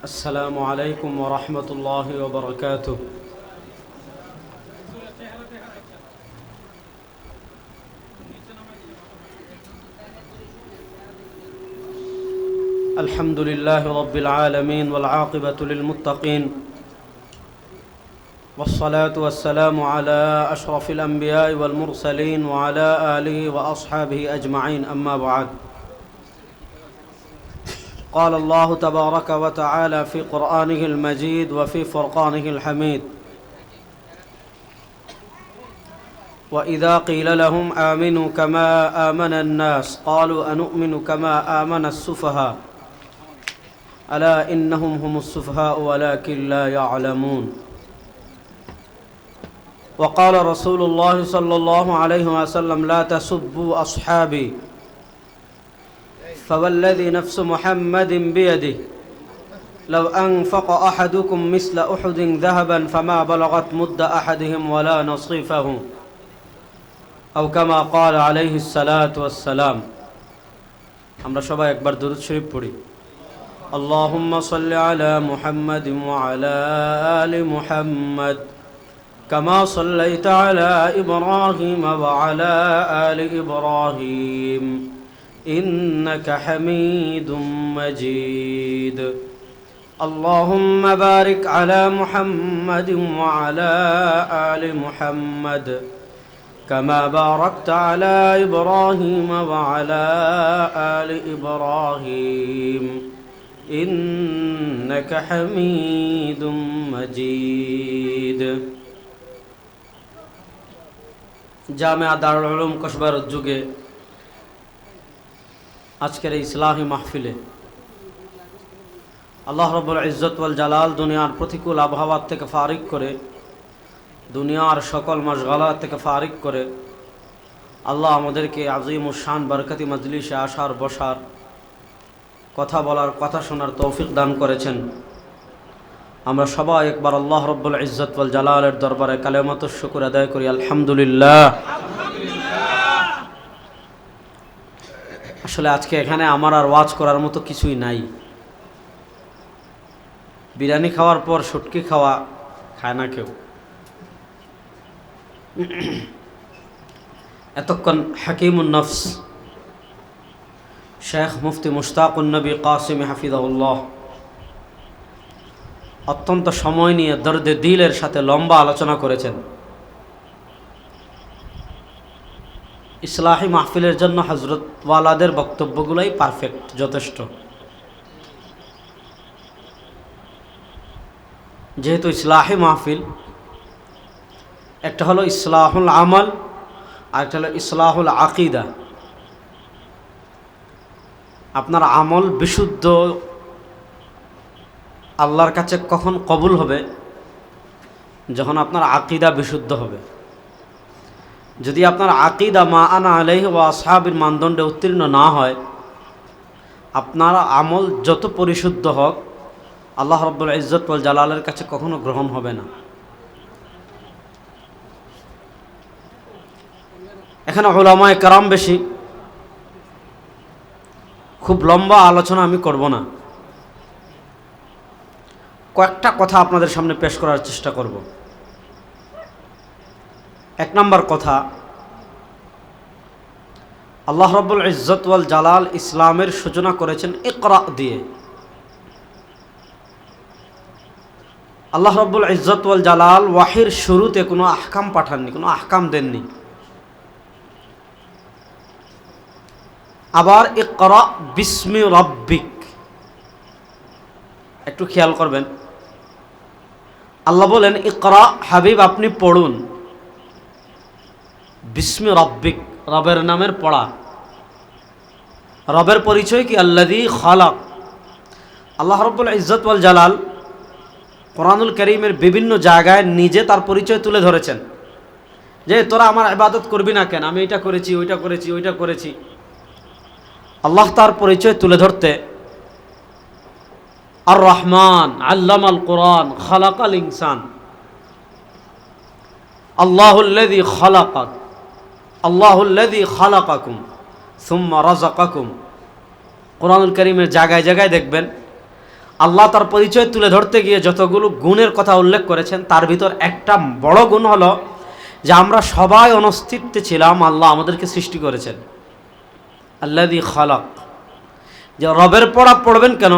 السلام عليكم ورحمة الله وبركاته. الحمد لله رب العالمين والعاقبة للمتقين، والصلاة والسلام على أشرف الأنبياء والمرسلين وعلى آله وأصحابه أجمعين، أما بعد. قال الله تبارك وتعالى في قرآنه المجيد وفي فرقانه الحميد: وإذا قيل لهم آمنوا كما آمن الناس قالوا أنؤمن كما آمن السفهاء ألا إنهم هم السفهاء ولكن لا يعلمون. وقال رسول الله صلى الله عليه وسلم: لا تسبوا أصحابي فوالذي نفس محمد بيده لو أنفق أحدكم مثل أحد ذهبا فما بلغت مد أحدهم ولا نصيفه أو كما قال عليه الصلاة والسلام. আমরা সবাই একবার দুরূদ শরীফ পড়ি। اللهم صل على محمد وعلى آل محمد كما صليت على إبراهيم وعلى آل إبراهيم إنك حميد مجيد. اللهم بارك على محمد وعلى آل محمد كما باركت على إبراهيم وعلى آل إبراهيم إنك حميد مجيد. জামিয়া দারুল উলুম কসবার উদ্যোগে আজকের এই ইসলাহি মাহফিলে আল্লাহ রাব্বুল ইজ্জত ওয়াল জালাল দুনিয়ার প্রতিকূল আবহাওয়া থেকে ফারিক করে, দুনিয়ার সকল মশগালা থেকে ফারিক করে আল্লাহ আমাদেরকে আজিমুশ শান বরকতি মজলিসে আসার, বসার, কথা বলার, কথা শোনার তৌফিক দান করেছেন। আমরা সবাই একবার আল্লাহ রাব্বুল ইজ্জত ওয়াল জালালের দরবারে কালেমাতুশ শুকর আদায় করি, আলহামদুলিল্লাহ। আসলে আজকে এখানে আমার আর ওয়াজ করার মতো কিছুই নাই। বিরিয়ানি খাওয়ার পর শুটকি খাওয়া খায় না কেউ। এতক্ষণ হাকিমুন নফস শেখ মুফতি মুশতাকুন নবী কাসিম হাফিজাহুল্লাহ অত্যন্ত সময় নিয়ে দর্দে দিলের সাথে লম্বা আলোচনা করেছেন। ইসলাহি মাহফিলের জন্য হযরত ওয়ালাদের বক্তব্যগুলোই পারফেক্ট, যথেষ্ট। যেহেতু ইসলাহি মাহফিল, একটা হলো ইসলাহুল আমল আর একটা হলো ইসলাহুল আকিদা। আপনার আমল বিশুদ্ধ আল্লাহর কাছে কখন কবুল হবে? যখন আপনার আকিদা বিশুদ্ধ হবে। যদি আপনার আকিদা মা আনা আলাইহি ওয়া আসহাবির মানদণ্ডে উত্তীর্ণ না হয়, আপনার আমল যত পরিশুদ্ধ হোক আল্লাহ রাব্বুল ইজ্জত ওয়াল জালালের কাছে কখনো গ্রহণ হবে না। এখানে উলামায়ে কেরাম বেশি, খুব লম্বা আলোচনা আমি করব না। কয়েকটা কথা আপনাদের সামনে পেশ করার চেষ্টা করব। এক নম্বর কথা, আল্লাহ রাব্বুল ইজ্জত ওয়াল জালাল ইসলামের সূচনা করেছেন ইকরা দিয়ে। আল্লাহ রাব্বুল ইজ্জত ওয়াল জালাল ওয়াহির শুরুতে কোনো আহকাম পাঠাননি, কোনো আহকাম দেননি। আবার ইকরা বিস্মি রাব্বিক, একটু খেয়াল করবেন। আল্লাহ বলেন ইকরা, হাবিব আপনি পড়ুন, বিস্মি রাব্বিক, রবের নামের পড়া। রবের পরিচয় কি? আল্লাযী খালাক। আল্লাহ রাব্বুল ইজ্জত ওয়াল জালাল কোরআনুল কারীমের বিভিন্ন জায়গায় নিজে তার পরিচয় তুলে ধরেছেন, যে তোরা আমার ইবাদত করবি না কেন, আমি এটা করেছি, ওইটা করেছি, ওইটা করেছি। আল্লাহ তার পরিচয় তুলে ধরতে আর রহমান আল্লামাল কোরআন খালাকাল ইনসান, আল্লাহুল্লাযী খালাকাক, আল্লাহুল্লাযী খালাকাকুম সুম্মা রাযাকাকুম। কোরআনুল কারীমের জায়গায় জায়গায় দেখবেন আল্লাহ তার পরিচয় তুলে ধরতে গিয়ে যতগুলো গুণের কথা উল্লেখ করেছেন তার ভিতর একটা বড় গুণ হলো যে আমরা সবাই অনস্তিত্বে ছিলাম, আল্লাহ আমাদেরকে সৃষ্টি করেছেন। আল্লাযী খালাক, যে রবের পড়া পড়বেন কেন,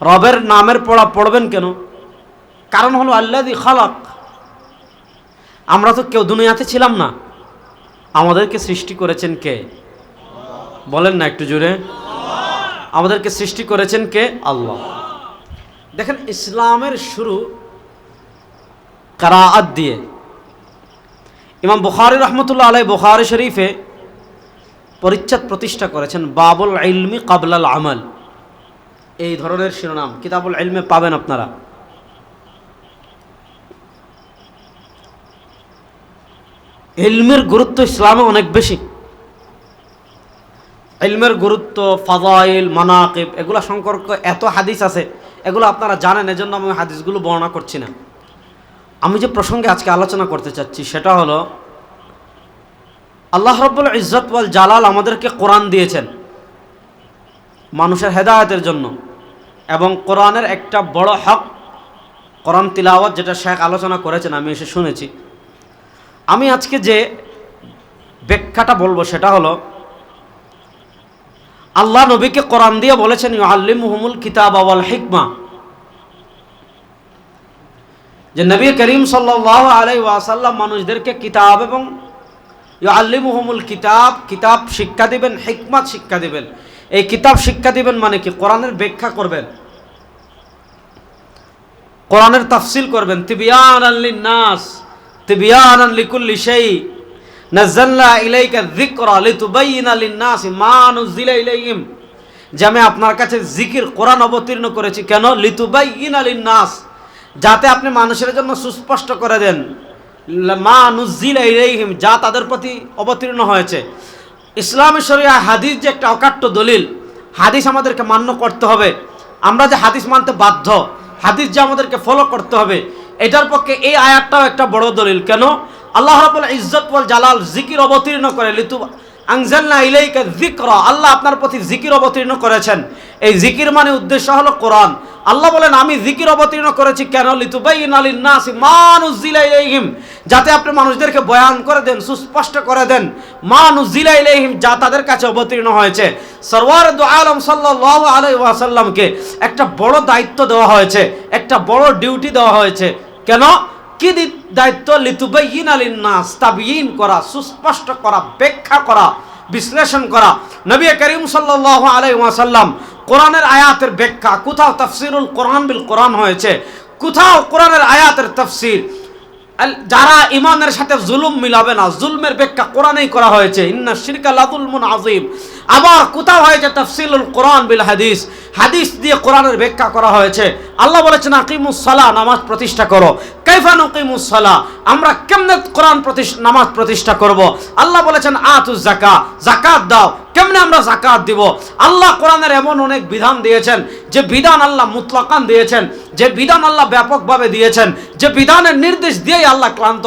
রবের নামের পড়া পড়বেন কেন? কারণ হলো আল্লাযী খালাক। আমরা তো কেউ দুনিয়াতে ছিলাম না, আমাদেরকে সৃষ্টি করেছেন কে? বলেন না একটু জোরে। আমাদেরকে সৃষ্টি করেছেন কে? আল্লাহ। দেখেন, ইসলামের শুরু কিরাআত দিয়ে। ইমাম বুখারী রাহমাতুল্লাহ আলাইহি বুখারী শরীফে পরিচ্ছেদ প্রতিষ্ঠা করেছেন বাবুল ইলমি ক্বাবলাল আমাল, এই ধরনের শিরোনাম কিতাবুল ইলমে পাবেন আপনারা। ইলমের গুরুত্ব ইসলামে অনেক বেশি। ইলমের গুরুত্ব, ফাযাইল, মানাকিব, এগুলা সম্পর্কে এত হাদিস আছে, এগুলো আপনারা জানেন, এজন্য আমি হাদিসগুলো বর্ণনা করছি না। আমি যে প্রসঙ্গে আজকে আলোচনা করতে চাচ্ছি সেটা হলো আল্লাহ রাব্বুল ইজ্জত ওয়াল জালাল আমাদেরকে কোরআন দিয়েছেন মানুষের হেদায়েতের জন্য, এবং কোরআনের একটা বড় হক কোরআন তিলাওয়াত, যেটা শেখ আলোচনা করেছেন, আমি এসে শুনেছি। আমি আজকে যে ব্যাখ্যাটা বলবো সেটা হলো আল্লাহ নবীকে কোরআন দিয়ে বলেছেন ইউআল্লিমুহুমুল কিতাবা ওয়াল হিকমা, যে নবী করিম সাল্লাল্লাহু আলাইহি ওয়াসাল্লাম মানুষদেরকে কিতাব এবং ইউআল্লিমুহুমুল কিতাব, কিতাব শিক্ষা দিবেন, হিকমত শিক্ষা দিবেন। এই কিতাব শিক্ষা দিবেন মানে কি? কোরআনের ব্যাখ্যা করবেন, কোরআনের তাফসিল করবেন। তিবয়ানান লিন-নাস, তিবয়ানান লিকুল্লি শাই, নাযালনা ইলাইকা যিকরা লিতুবাইয়িনা লিন-নাস মা নুযিলা ইলাইহিম। যে আমি আপনার কাছে জিকির, কোরআন অবতীর্ণ করেছি কেন? লিতুবাইয়িনা লিন-নাস, যাতে আপনি মানুষের জন্য সুস্পষ্ট করে দেন, মা নুযিলা ইলাইহিম, যা তাদের প্রতি অবতীর্ণ হয়েছে। ইসলামী শরিয়া হাদিস যে একটা অকাট্য দলিল, হাদিস আমাদেরকে মান্য করতে হবে। আমরা যে হাদিস মানতে বাধ্য, হাদিস যে আমাদেরকে ফলো করতে হবে, এটার পক্ষে এই আয়াতটাও একটা বড় দলিল। কেন? আল্লাহ রাব্বুল ইজ্জত ওয়াল জালাল জিকির অবতীর্ণ করে, লিতু আনজালনা ইলাইকা যিকরা, আল্লাহ আপনার প্রতি জিকির অবতীর্ণ করেছেন। এই জিকির মানে উদ্দেশ্য হলো কোরআন। আল্লাহ বলেন আমি জিকির অবতীর্ণ করেছি কেন? লিতুবাইয়িনা লিন-নাস মা নুযিলা ইলাইহিম, যাতে আপনি মানুষদেরকে বয়ান করে দেন, সুস্পষ্ট করে দেন, মা নুযিলা ইলাইহিম, যা তাদের কাছে অবতীর্ণ হয়েছে। সরওয়ার দু আলম সাল্লাল্লাহু আলাইহি ওয়াসাল্লামকে একটা বড় দায়িত্ব দেওয়া হয়েছে, একটা বড় ডিউটি দেওয়া হয়েছে। কেন? কি দায়িত্ব? লিতুবাইয়িনা লিন-নাস, তাবয়ীন করা, সুস্পষ্ট করা, ব্যাখ্যা করা, বিশ্লেষণ করা। নবী করিম সাল্লাল্লাহু আলাইহি ওয়াসাল্লাম কোরআনের আয়াতের ব্যাখ্যা, কোথাও তাফসিরুল কোরআন বিল কোরআন হয়েছে, কোথাও কোরআনের আয়াতের তাফসির। যারা ইমানের সাথে জুলুম মিলাবে না, জুলমের ব্যাখ্যা কোরআনেই করা হয়েছে, ইন্না শিরকা লাযুলমুন আযীম। আবার কোথাও হয়েছে তাফসিলুল কোরআন বিল হাদিস, হাদিস দিয়ে কোরআনের ব্যাখ্যা করা হয়েছে। আল্লাহ বলেছেন আকিমুস সালাহ, নামাজ প্রতিষ্ঠা করো। কাইফা নুকিমুস সালাহ, আমরা কেমনে কোরআন নামাজ প্রতিষ্ঠা করব? আল্লাহ বলেছেন আতুজ যাকাত, যাকাত দাও। কেমনে আমরা যাকাত দিব? আল্লাহ কোরআনের এমন অনেক বিধান দিয়েছেন, যে বিধান আল্লাহ মুতলাকান দিয়েছেন, যে বিধান আল্লাহ ব্যাপকভাবে দিয়েছেন, যে বিধানের নির্দেশ দিয়েই আল্লাহ ক্লান্ত,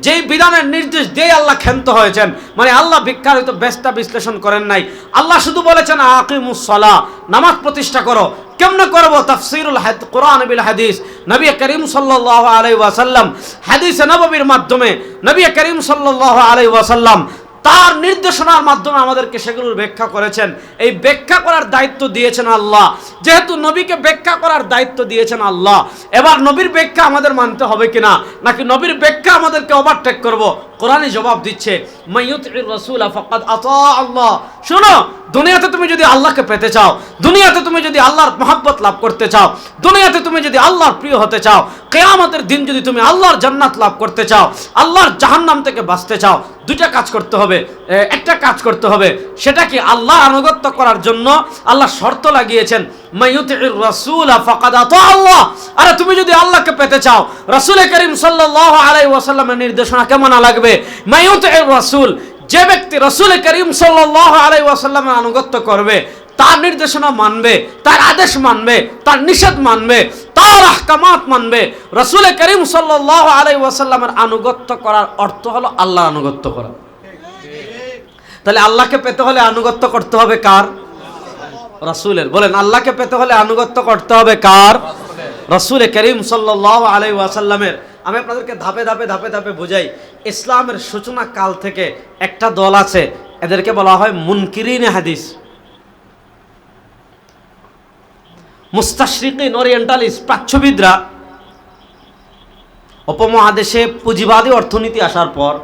যেই বিধানের নির্দেশ দিয়ে আল্লাহ ক্ষান্ত হয়েছেন। মানে আল্লাহ বিখ্যাত ব্যস্তা বিশ্লেষণ করেন নাই। আল্লাহ শুধু বলেছেন আকিমুস সালাহ, নামাজ প্রতিষ্ঠা করো। কেমনে করবো? তাফসিরুল কোরআন বিল হাদিস, নবী করিম সাল্লাল্লাহু আলাইহি ওয়াসাল্লাম হাদিসে নববীর মাধ্যমে, নবী করিম সাল্লাল্লাহু আলাইহি ওয়াসাল্লাম তার নির্দেশনার মাধ্যমে আমাদেরকে সেগুলোর ব্যাখ্যা করেছেন। এই ব্যাখ্যা করার দায়িত্ব দিয়েছেন আল্লাহ। যেহেতু নবীকে ব্যাখ্যা করার দায়িত্ব দিয়েছেন আল্লাহ, এবার নবীর ব্যাখ্যা আমাদের মানতে হবে কিনা, নাকি নবীর ব্যাখ্যা আমাদেরকে ওভারটেক করব? কোরআনই জবাব দিচ্ছে, মাইয়ুতির রাসূলা ফাকাদ আতা আল্লাহ। শোনো, দুনিয়াতে তুমি যদি আল্লাহকে পেতে চাও, দুনিয়াতে তুমি যদি আল্লাহর মহব্বত লাভ করতে চাও, দুনিয়াতে তুমি যদি আল্লাহর প্রিয় হতে চাও, কিয়ামতের দিন যদি তুমি আল্লাহর জান্নাত লাভ করতে চাও, আল্লাহর জাহান্নাম থেকে বাঁচতে চাও, দুইটা কাজ করতে হবে। একটা কাজ করতে হবে, সেটা কি? আল্লাহ আনুগত্য করার জন্য আল্লাহ শর্ত লাগিয়েছেন, মাইয়ুতির রাসূলা ফাকাদ আতা আল্লাহ। আরে তুমি যদি আল্লাহকে পেতে চাও, রাসূল করিম সাল্লাল্লাহু আলাইহি ওয়াসাল্লামের নির্দেশনা কেমন লাগবে? মাইয়ুতির রাসূল, যে ব্যক্তি রাসূল করিম সাল্লাল্লাহু আলাইহি ওয়াসাল্লামের আনুগত্য করবে, তার নির্দেশনা মানবে, তার আদেশ মানবে, তার নিষেধ মানবে, তার আহকামাত মানবে। রাসূল করিম সাল্লাল্লাহু আলাইহি ওয়াসাল্লামের আনুগত্য করার অর্থ হলো আল্লাহর আনুগত্য করা। তাহলে আল্লাহকে পেতে হলে আনুগত্য করতে হবে কার? রাসূলের। বলেন আল্লাহকে পেতে হলে আনুগত্য করতে হবে কার? রাসূল করিম সাল্লাল্লাহু আলাইহি ওয়াসাল্লামের। আমি আপনাদেরকে ধাপে ধাপে ধাপে ধাপে বুঝাই। ইসলামের সূচনা কাল থেকে একটা দল আছে, এদেরকে বলা হয় মুনকিরিনে হাদিস, মুস্তাশরিকিন, ওরিয়েন্টালিস্ট, প্রাচ্যবিদরা। উপমহাদেশে পুঁজিবাদী অর্থনীতি আসার পর,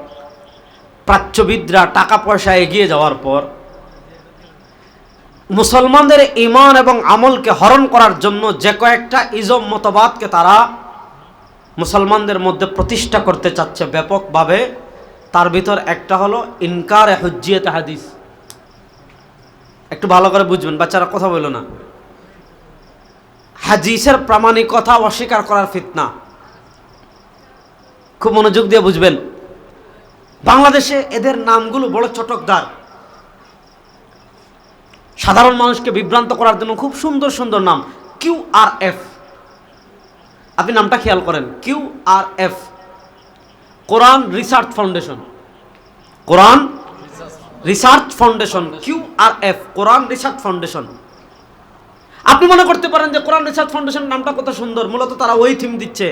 প্রাচ্যবিদরা টাকা পয়সা এগিয়ে যাওয়ার পর, মুসলমানদের ঈমান এবং আমলকে হরণ করার জন্য যে কয়েকটা ইজম মতবাদকে তারা মুসলমানদের মধ্যে প্রতিষ্ঠা করতে চাচ্ছে ব্যাপকভাবে, তার ভিতর একটা হলো ইনকার হুজ্জিয়ত হাদিস। একটু ভালো করে বুঝবেন, বাচ্চারা কথা বলল না। হাদিসের প্রামাণিকতা অস্বীকার করার ফিতনা। খুব মনোযোগ দিয়ে বুঝবেন। বাংলাদেশে এদের নামগুলো বড় চটকদার, সাধারণ মানুষকে বিভ্রান্ত করার জন্য খুব সুন্দর সুন্দর নাম। QRF, আপনি নামটা খেয়াল করেন। QRF, কোরআন রিসার্চ ফাউন্ডেশন। কোরআন রিসার্চ ফাউন্ডেশন, QRF, কোরআন রিসার্চ ফাউন্ডেশন। আপনি মনে করতে পারেন যে কোরআন রিসার্চ ফাউন্ডেশন নামটা কত সুন্দর। মূলত তারা ওই থিম দিচ্ছে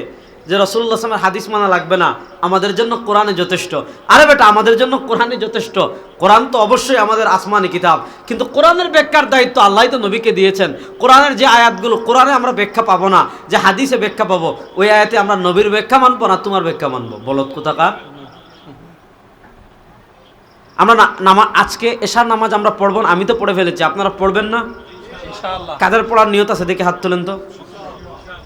যে রাসূলুল্লাহ সাল্লাল্লাহু আলাইহি ওয়াসাল্লামের হাদিস মানা লাগবে না, আমাদের জন্য কোরআনে যথেষ্ট। আরে বেটা, আমাদের জন্য কোরআনে যথেষ্ট। কোরআন তো অবশ্যই আমাদের আসমানি কিতাব, কিন্তু কোরআনের ব্যাখ্যার দায়িত্ব আল্লাহই তো নবীকে দিয়েছেন। কোরআনের যে আয়াতগুলো কোরআনে আমরা ব্যাখ্যা পাবো না, যে হাদিসে ব্যাখ্যা পাবো, ওই আয়াতে আমরা নবীর ব্যাখ্যা মানবো না তোমার ব্যাখ্যা মানবো? বলত কোথাকার। আমরা আজকে এশার নামাজ আমরা পড়বো না, আমি তো পড়ে ফেলেছি, আপনারা পড়বেন না? ইনশাআল্লাহ। কাদের পড়ার নিয়ত আছে দেখে হাত তোলেন তো।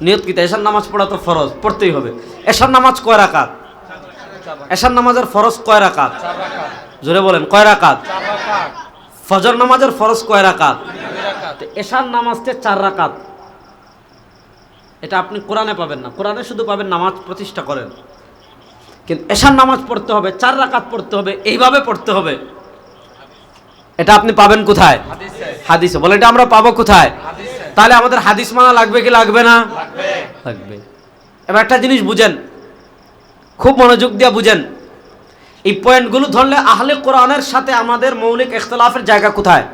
নিয়ত কি? এশার নামাজ পড়া তো ফরজ, পড়তেই হবে। এশার নামাজ কয় রাকাত? এশার নামাজের ফরজ কয় রাকাত? জোরে বলেন, কয় রাকাত? ফজর নামাজের ফরজ কয় রাকাত? এশার নামাজতে 4 রাকাত। এটা আপনি কোরআনে পাবেন না, কোরআনে শুধু পাবেন নামাজ প্রতিষ্ঠা করেন, কিন্তু এশার নামাজ পড়তে হবে 4 রাকাত পড়তে হবে, এইভাবে পড়তে হবে। এটা আপনি পাবেন কোথায়? হাদিসে। বলে এটা আমরা পাবো কোথায়? তাহলে আমাদের হাদিস মানা লাগবে কি লাগবে না? লাগবে। এবার একটা জিনিস বুঝেন, খুব মনোযোগ দিয়ে বুঝেন। এই পয়েন্টগুলো ধরলে আহলে কোরআনের সাথে আমাদের মৌলিক ইখতিলাফের জায়গা কোথায়?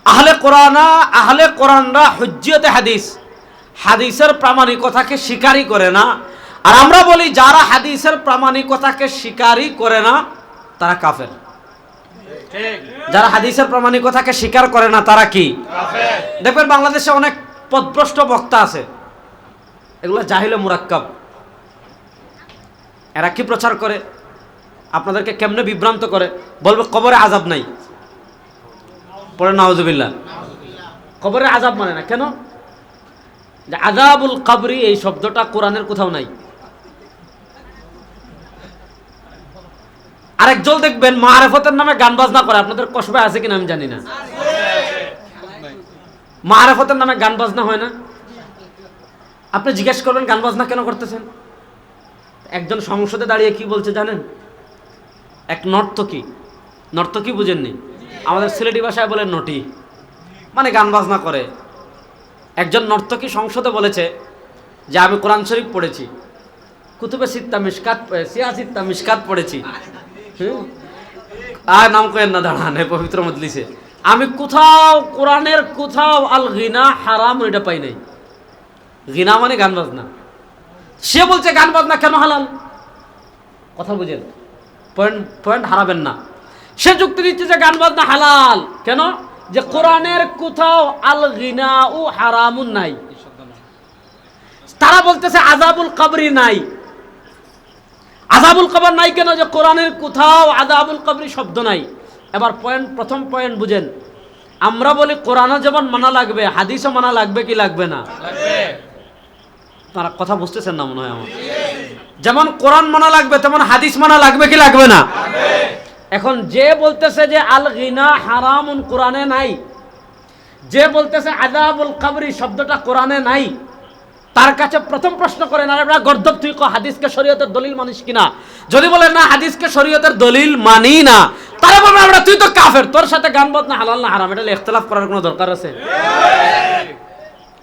আহলে কোরআনরা হুজ্জিয়তে হাদিস, হাদিসের প্রামাণিকতাকে স্বীকারই করে না। আর আমরা বলি যারা হাদিসের প্রামাণিকতাকে স্বীকারই করে না তারা কাফের। যারা হাদিসের প্রামাণিকতাকে স্বীকার করে না তারা কি? কাফের। দেখবেন বাংলাদেশে অনেক পথভ্রষ্ট বক্তা আছে, এগুলো জাহিলে মুরাক্কাব। এরা কি প্রচার করে? আপনাদেরকে কেমনে বিভ্রান্ত করে, বলবে কবরে আযাব নাই, পরে নাউজুবিল্লাহ। কবরে আযাব মানে না কেন? যে আযাবুল কবরি এই শব্দটা কোরআনের কোথাও নাই। আরেকজন দেখবেন মাআরিফতের নামে গান বাজনা করে, আপনাদের কসবায় আছে কিনা আমি জানি না। মাআরিফতের নামে গান বাজনা হয় না? আপনি জিজ্ঞেস করবেন গান বাজনা কেন করতেছেন? একজন সংসদে দাঁড়িয়ে কি বলছে জানেন? এক নর্তকী বুঝেননি? আমাদের সিলেটি ভাষায় বলে নটি, মানে গান বাজনা করে। একজন নর্তকী সংসদে বলেছে যে আমি কোরআন শরীফ পড়েছি, কুতুবে সিত্তা মিশকাত, সিয়াসিত্তা মিশকাত পড়েছি। আর নাম করেন না, দাঁড়ান, পবিত্র মজলিসে আমি কোথাও কোরআনের কোথাও আল গিনা হারাম এটা পাই নাই। গিনা মানে গান বাজনা। সে বলছে গান বাজনা কেন হালাল? কথা বুঝেন, পয়েন্ট হারাবেন না। সে যুক্তি দিচ্ছে যে গান বাজনা হালাল কেন? যে কোরআনের কোথাও আল গিনা ও হারামুন নাই। তারা বলতেছে আযাবুল কবরি নাই। আযাবুল কবর নাই কেন? যে কোরআনের কোথাও আযাবুল কবরি শব্দ নাই। এবার প্রথম পয়েন্ট বুঝেন। আমরা বলি কোরআনও যেমন মানা লাগবে, হাদিসও মানা লাগবে কি লাগবে না? তারা কথা বুঝতেছেন না মনে হয় আমার। যেমন কোরআন মানা লাগবে তেমন হাদিস মানা লাগবে কি লাগবে না? এখন যে বলতেছে যে আল গিনা হারামুন কোরআনে নাই, যে বলতেছে আযাবুল কবরি শব্দটা কোরআনে নাই, তার কাছে প্রথম প্রশ্ন করেন, আর আমরা গর্দব তুই হাদিসকে শরীয়তের দলিল মানিস কিনা? যদি বলে না হাদিসকে শরীয়তের দলিল মানি না, তাহলে বলবেন আমরা তুই তো কাফের, তোর সাথে গান বাজনা হালাল না হারাম এটা ইখতিলাফ করার কোনো দরকার আছে?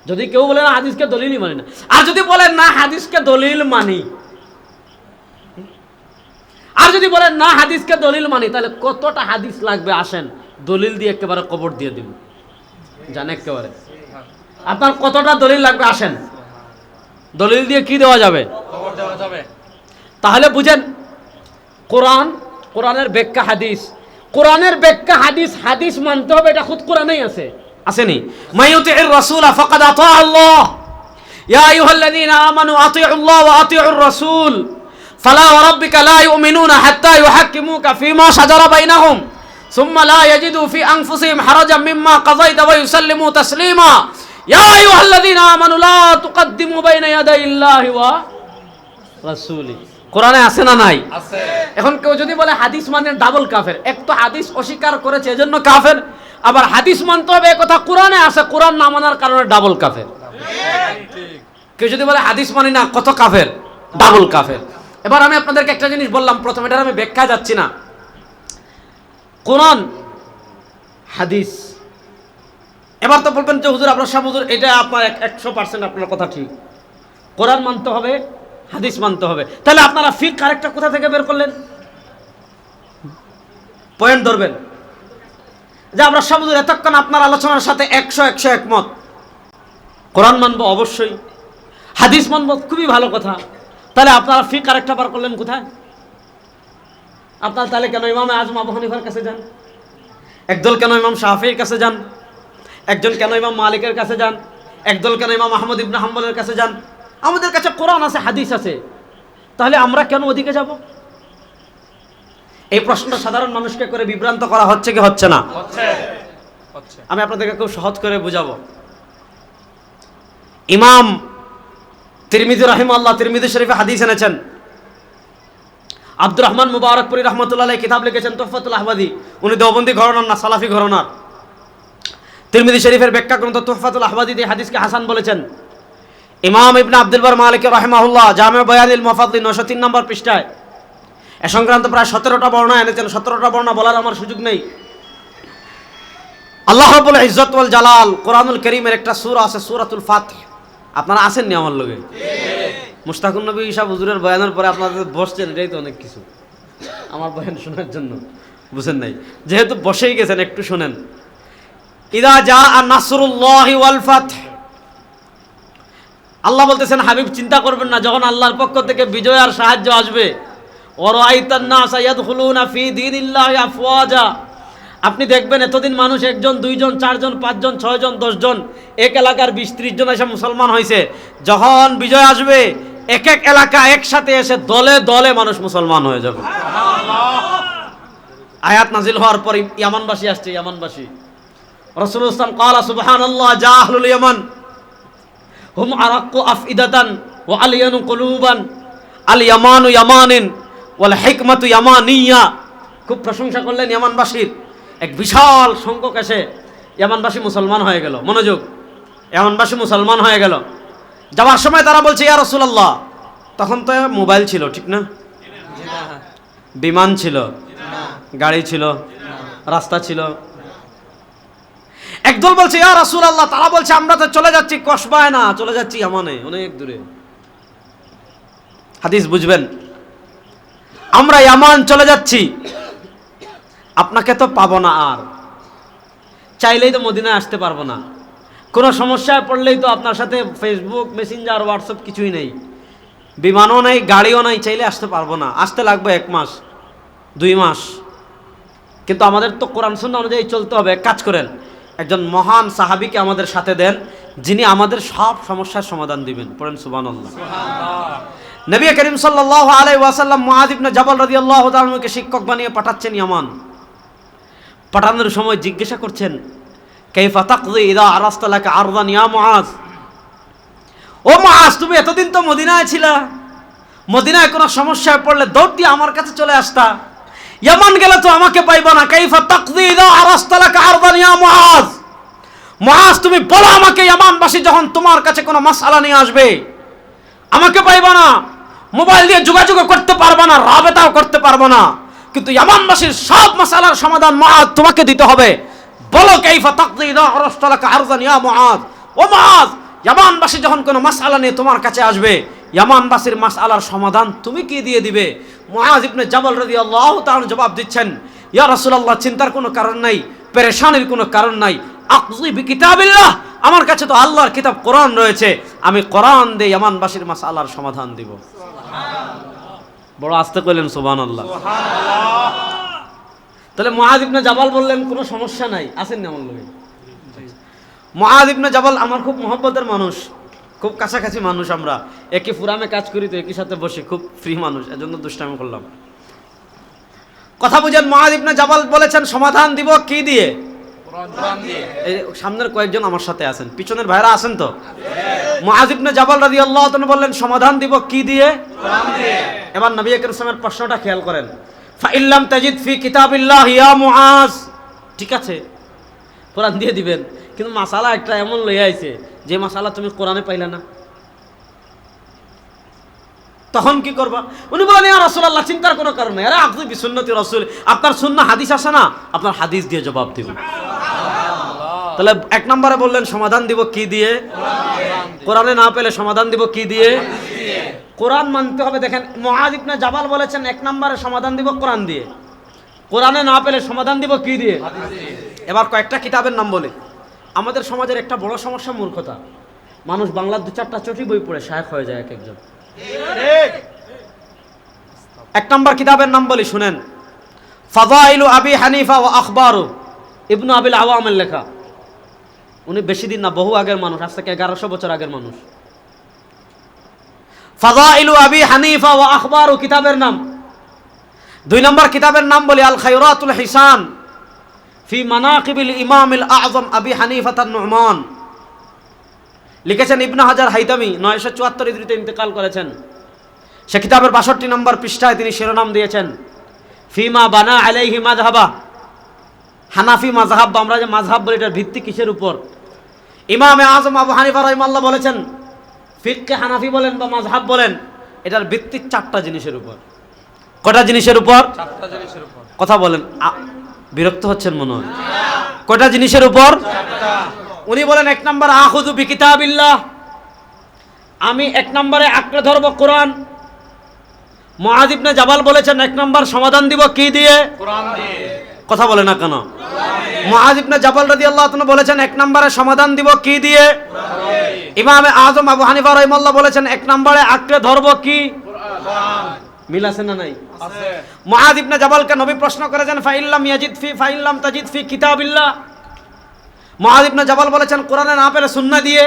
যদি কেউ বলে না হাদিসকে দলিলই মানি না, আর যদি বলেন না হাদিসকে দলিল মানি, আর যদি বলেন না হাদিসকে দলিল মানি, তাহলে কতটা হাদিস লাগবে আসেন দলিল দিয়ে একেবারে কবর দিয়ে দিব। জানে একেবারে। আপনার কতটা দলিল লাগবে আসেন, দলিল দিয়ে কি দেওয়া যাবে? তাহলে বুঝেন, কোরআন, কোরআনের ব্যাখ্যা হাদিস, কোরআনের ব্যাখ্যা হাদিস, হাদিস মানতে হবে, এটা খুদ কোরআনেই আছে, আসেনি? মাইয়ুতির রাসূল ফাকাদ আতা আল্লাহ, ইয়া আইয়ুহাল্লাযীনা আমানু আতিউল্লাহ ওয়া আতিউর রাসূল ফালা ওয়া রাব্বিকা লা ইউমিনুনা হাত্তা ইউহাক্কিমুকা ফীমা শাজারা বাইনাহুম সুম্মা লা ইয়াজিদু ফি আনফুসিহিম হারাজাম মিম্মা কাযাইতা ওয়া ইউসাল্লিমু তাসলিমা ইয়া আইয়ুহাল্লাযীনা আমানু লা তুকদ্দিমু বাইনা ইয়াদাইল্লাহি ওয়া রাসূলি। কোরআনে আছে না নাই? আছে। এখন কেউ যদি বলে হাদিস মানে ডাবল কাফের, এক তো হাদিস অস্বীকার করেছে এজন্য কাফের, আবার হাদিস মানতে হবে এ কথা কোরআনে আছে, কোরআন না মানার কারণে ডাবল কাফের। কেউ যদি বলে হাদিস মানি না, কত কাফের, ডাবল কাফের। এবার আমি আপনাদেরকে একটা জিনিস বললাম, প্রথমে এটার আমি ব্যাখ্যা যাচ্ছি না। কোরআন হাদিস, এবার তো বলবেন যে হুজুর আপনার সাহেব, হুজুর এটা আপনার 100% আপনার কথা ঠিক, কোরআন মানতে হবে, হাদিস মানতে হবে, তাহলে আপনারা ফিক আরেকটা কোথা থেকে বের করলেন? পয়েন্ট ধরবেন যে আমরা সাহেব হুজুর এতক্ষণ আপনার আলোচনার সাথে 100 একমত, কোরআন মানবো অবশ্যই, হাদিস মানবো, খুবই ভালো কথা, তাহলে আপনারা ফিক আরেকটা বার করলেন কোথায়? আপনারা তাহলে কেন ইমাম আজম আবু হানিফার কাছে যান, একদল কেন ইমাম শাফিঈর কাছে যান, একজন কেন ইমাম মালিকের কাছে যান, একদল কেন ইমাম আহমদ ইবনে হাম্বলের কাছে যান? আমাদের কাছে কোরআন আছে, হাদিস আছে, তাহলে আমরা কেন ওদিকে যাব? এই প্রশ্নটা সাধারণ মানুষকে করে বিভ্রান্ত করা হচ্ছে কি হচ্ছে না? আমি আপনাদেরকে খুব সহজ করে বুঝাবো। ইমাম তিরমিজি রাহিমাহুল্লাহ তিরমিজি শরীফে হাদিস এনেছেন, আব্দুর রহমান মুবারকপুরি রহমতুল্লাহ আলাইহি কিতাব লিখেছেন তুহফাতুল আহওয়াদি, উনি দেওবন্দি ঘরানার না, সালাফি ঘরানার। তিরমিজি শরীফের ব্যাখ্যা গ্রন্থ তুহফাতুল আহওয়াদিতে হাদিসকে হাসান বলেছেন। ইমাম ইবনে আব্দুল বার মালিকি রাহিমাহুল্লাহ জামে বায়ানিল মুফাদ্দিল 903 নম্বর পৃষ্ঠায় এ সংক্রান্ত প্রায় 17টা বর্ণনা এনেছেন। 17টা বর্ণনা বলার আমার সুযোগ নেই। আল্লাহ রাব্বুল ইজ্জত ওয়াল জালাল কোরআনুল কারীমের একটা সূরা আছে, সূরাতুল ফাতহ। আপনারা আসেননি আমার লগে? মুশতাকুন নবী ঈসা হুজুরের বয়ানের পরে আপনাদের বসছেন, এটাই তো অনেক কিছু আমার বয়ান শোনার জন্য, বুঝেন নাই? যেহেতু বসেই গেছেন, একটু শুনেন। ইদা জাআ নাসরুল্লাহি ওয়াল ফাতহ, আল্লাহ বলতেছেন হাবিব চিন্তা করবেন না, যখন আল্লাহর পক্ষ থেকে বিজয় আর সাহায্য আসবে, ওয়ারাআইতান নাসা ইয়াদখুলুনা ফি দীনিল্লাহি আফওয়াজা, আপনি দেখবেন এতদিন মানুষ 1 জন 2 জন 4 জন 5 জন 6 জন 10 জন, এক এলাকার 20-30 জন এসে মুসলমান হয়েছে। যখন বিজয় আসবে, এক এক এলাকা একসাথে এসে দলে দলে মানুষ মুসলমান হয়ে যাবে। আয়াত নাজিল হওয়ার পর ইয়ামানবাসী আসছে, ইয়ামানবাসী রাসূলুল্লাহ সাল্লাল্লাহু আলাইহি ওয়াসাল্লাম ক্বালা সুবহানাল্লাহ জা আহলুল ইয়ামান হুম আরাক্কু আফইদাতান ওয়া আলিয়ানু কুলুবান আল ইয়ামানু ইয়ামানিন ওয়াল হিকমাতু ইয়ামানিয়া। খুব প্রশংসা করলেন ইয়ামানবাসীর। এক বিশাল সংখ্যক এসে ইয়ামানবাসী মুসলমান হয়ে গেল। মনোযোগ, ইয়ামানবাসী মুসলমান হয়ে গেল। যাওয়ার সময় তারা বলছে ইয়া রাসূলুল্লাহ, তখন তো মোবাইল ছিল, ঠিক না? বিমান ছিল, গাড়ি ছিল, রাস্তা ছিল। একদল বলছে ইয়া রাসূলুল্লাহ, তারা বলছে আমরা তো চলে যাচ্ছি কসবায় না, চলে যাচ্ছি ইয়ামানে, অনেক দূরে। হাদিস বুঝবেন, আমরা ইয়ামান চলে যাচ্ছি, আপনাকে তো পাবো না, আর চাইলেই তো মদিনায় আসতে পারবো না, কোনো সমস্যায় পড়লেই তো আপনার সাথে ফেসবুক মেসেঞ্জার হোয়াটসঅ্যাপ কিছুই নেই, বিমানও নেই, গাড়িও নেই, চাইলে আসতে পারবো না, আসতে লাগবে 1 মাস 2 মাস। কিন্তু আমাদের তো কোরআন সুন্নাহ অনুযায়ী চলতে হবে। এক কাজ করেন, একজন মহান সাহাবীকে আমাদের সাথে দেন, যিনি আমাদের সব সমস্যার সমাধান দিবেন। পড়েন সুবহানাল্লাহ। নবী করিম সাল্লাল্লাহু আলাইহি ওয়াসাল্লাম মুআয ইবনে জাবাল রাদিয়াল্লাহু তাআলা আনহুকে শিক্ষক বানিয়ে পাঠাচ্ছেন ইয়ামান। পাঠানোর সময় জিজ্ঞাসা করছেন, কাইফা তাকদি ইদা আরাস্তা লাকা আরদান ইয়া মুআয, ও মুআয তুমি এতদিন তো মদিনায় ছিলা, মদিনায় কোনো সমস্যায় পড়লে দৌড় দিয়ে আমার কাছে চলে আসতা, ইয়ামান গেলে তো আমাকে পাইবা না। কাইফা তাকদি ইদা আরাস্তা লাকা আরদান ইয়া মুআয, মুআয তুমি বলো আমাকে, ইয়ামানবাসী যখন তোমার কাছে কোনো মাসআলা নিয়ে আসবে আমাকে পাইবা না, মোবাইল দিয়ে যোগাযোগ করতে পারবা না, রাবেতাও করতে পারবা না, কিন্তু ইয়ামানবাসীর সব মাসআলার সমাধান মুআয তোমাকে দিতে হবে। বলো কাইফা তাকদি ইদা আরাস্তা লাকা আরদান ইয়া মুআয, ও মুআয ইয়ামানবাসী যখন কোনো মাসআলা নিয়ে তোমার কাছে আসবে, ইয়ামানবাসীর মাসআলার সমাধান তুমি কি দিয়ে দিবে? মুআয ইবনে জাবাল রাদিয়াল্লাহু তাআলা জবাব দিচ্ছেন, ইয়া রাসূলুল্লাহ চিন্তার কোনো কারণ নাই, পেরেশানির কোনো কারণ নাই, আকযি বিকিতাবিল্লাহ, আমার কাছে তো আল্লাহর কিতাব কোরআন রয়েছে, আমি কোরআন দিয়ে ইয়ামানবাসীর মাসআলার সমাধান দিব। বড় আস্তে কইলেন সুবহানাল্লাহ। তাহলে মুআয ইবনে জাবাল বললেন কোনো সমস্যা নাই, আছেন না আমার লগে? মুআয ইবনে জাবাল আমার খুব মহব্বতের মানুষ, খুব কাছাকাছি মানুষ, আমরা একই ফুরামে কাজ করি তো একই সাথে বসে, খুব ফ্রি মানুষ, এজন্য দুষ্টামি করলাম। কথা বুঝেন, মুআয ইবনে জাবাল বলেছেন সমাধান দিব কি দিয়ে? কোরআন দিয়ে। এই সামনের কয়েকজন আমার সাথে আছেন, পিছনের ভাইরা আছেন তো? মুআয ইবনে জাবাল রাদিয়াল্লাহু তাআলা বললেন সমাধান দিব কি দিয়ে? কোরআন দিয়ে। এবার নবী আকরাম সাল্লাল্লাহু আলাইহি ওয়াসাল্লামের প্রশ্নটা খেয়াল করেন, ফা ইল্লাম তাজিদ ফি কিতাবিল্লাহ ইয়া মুআয, ঠিক আছে কোরআন দিয়ে দিবেন, কিন্তু মাসালা একটা এমন লইয়া আইছে যে মাসালা তুমি কোরআনে পাইলা না, তখন কি করবা? উনি বলেন ইয়া রাসূলুল্লাহ চিন্তার কোনো কারণ নেই, আরে আপনি বিসুন্নতি রাসূল, আপনার সুন্নাহ হাদিস আছে না, আপনার হাদিস দিয়ে জবাব দিব। তাহলে এক নম্বরে বললেন সমাধান দিব কি দিয়ে? কোরআনে না পেলে সমাধান দিব কি দিয়ে? কোরআন মানতে হবে। দেখেন মুআয ইবনে জাবাল বলেছেন এক নম্বরে সমাধান দিব কোরআন দিয়ে, কোরআনে না পেলে সমাধান দিব কি দিয়ে? এবার কয়েকটা কিতাবের নাম বলে। আমাদের সমাজের একটা বড় সমস্যা মূর্খতা, মানুষ বাংলার 2-4টা চটি বই পড়ে শায়েখ হয়ে যায় এক একজন। এক নম্বর কিতাবের নাম বলি, শুনেন, ফাযাইলু আবি হানিফা ওয়া আখবারু, ইবনু আবিল আওয়ামের লেখা। উনি বেশি দিন না, বহু আগের মানুষ, আজ থেকে 1100 বছর আগের মানুষ। ফাযাইলু আবি হানিফা ওয়া আখবারু কিতাবের নাম। 2 নম্বর কিতাবের নাম বলি আল খায়রাতুল হিসান ফি মানাকিবিল ইমামিল আযম আবি হানিফা আন-নু'মান, লিখেছেন ইবনে হাজার হাইতামি, 974 হিজরিতে ইন্তেকাল করেছেন। সে কিতাবের 62 নম্বর পৃষ্ঠায় তিনি শিরোনাম দিয়েছেন ফিমা বানা আলাইহি মাযহাবা, হানাফি মাযহাব, আমরা যে মাযহাব বলি এটার ভিত্তি কিসের উপর? ইমামে আযম আবু হানিফা রাহিমাহুল্লাহ বলেছেন ফিকহে হানাফি বলেন বা মাযহাব বলেন, এটার ভিত্তি 4টা জিনিসের উপর। কয়টা জিনিসের উপর? 4টা জিনিসের উপর। কথা বলেন, বিরক্ত হচ্ছেন মনে হয়? কয়টা জিনিসের উপর? 4টা। উনি বলেন এক নম্বর আখুযু বিকিতাবিল্লাহ, আমি এক নম্বরে আঁকড়ে ধরব কোরআন। মুআয ইবনে জাবাল বলেছেন এক নম্বর সমাধান দিব কি দিয়ে? কোরআন দিয়ে। কথা বলে না কেন? মুআয ইবনে জাবাল রাদিয়াল্লাহু তাআলা বলেছেন এক নম্বরে সমাধান দিব কি দিয়ে? কোরআন দিয়ে। ইমামে আযম আবু হানিফা রাহিমাহুল্লাহ বলেছেন এক নম্বরে আঁকড়ে ধরব কি? কোরআন। মিল আছে না নাই? আছে। মুআয ইবনে জাবালকে নবী প্রশ্ন করেছেন ফাইল্লাম তাজিদ ফি কিতাবিল্লাহ, মুআয ইবনে জাবাল বলেছেন কোরআনে না পেলে সুন্নাহ দিয়ে।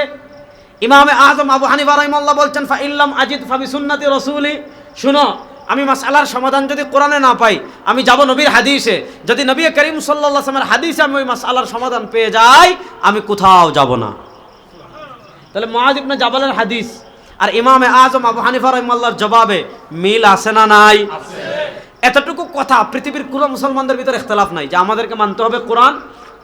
ইমামে আযম আবু হানিফা রাহিমাহুল্লাহ বলছেন ফাইল্লাম আজিদ ফাবি সুন্নতি রাসূলি, শুনো আমি মাসআলার সমাধান যদি কোরআনে না পাই আমি যাব নবীর হাদিসে, যদি নবী করিম সাল্লাল্লাহু আলাইহি ওয়াসাল্লামের হাদিসে আমি ওই মাসআলার সমাধান পেয়ে যাই আমি কোথাও যাব না। তাহলে মুআয ইবনে জাবালের হাদিস আর ইমামে আযম আবু হানিফা রাহিমাহুল্লাহর জবাবে মিল আছে না নাই? আছে। এতটুকু কথা পৃথিবীর কোনো মুসলমানদের ভিতরে ইখতিলাফ নাই যে আমাদেরকে মানতে হবে কোরআন,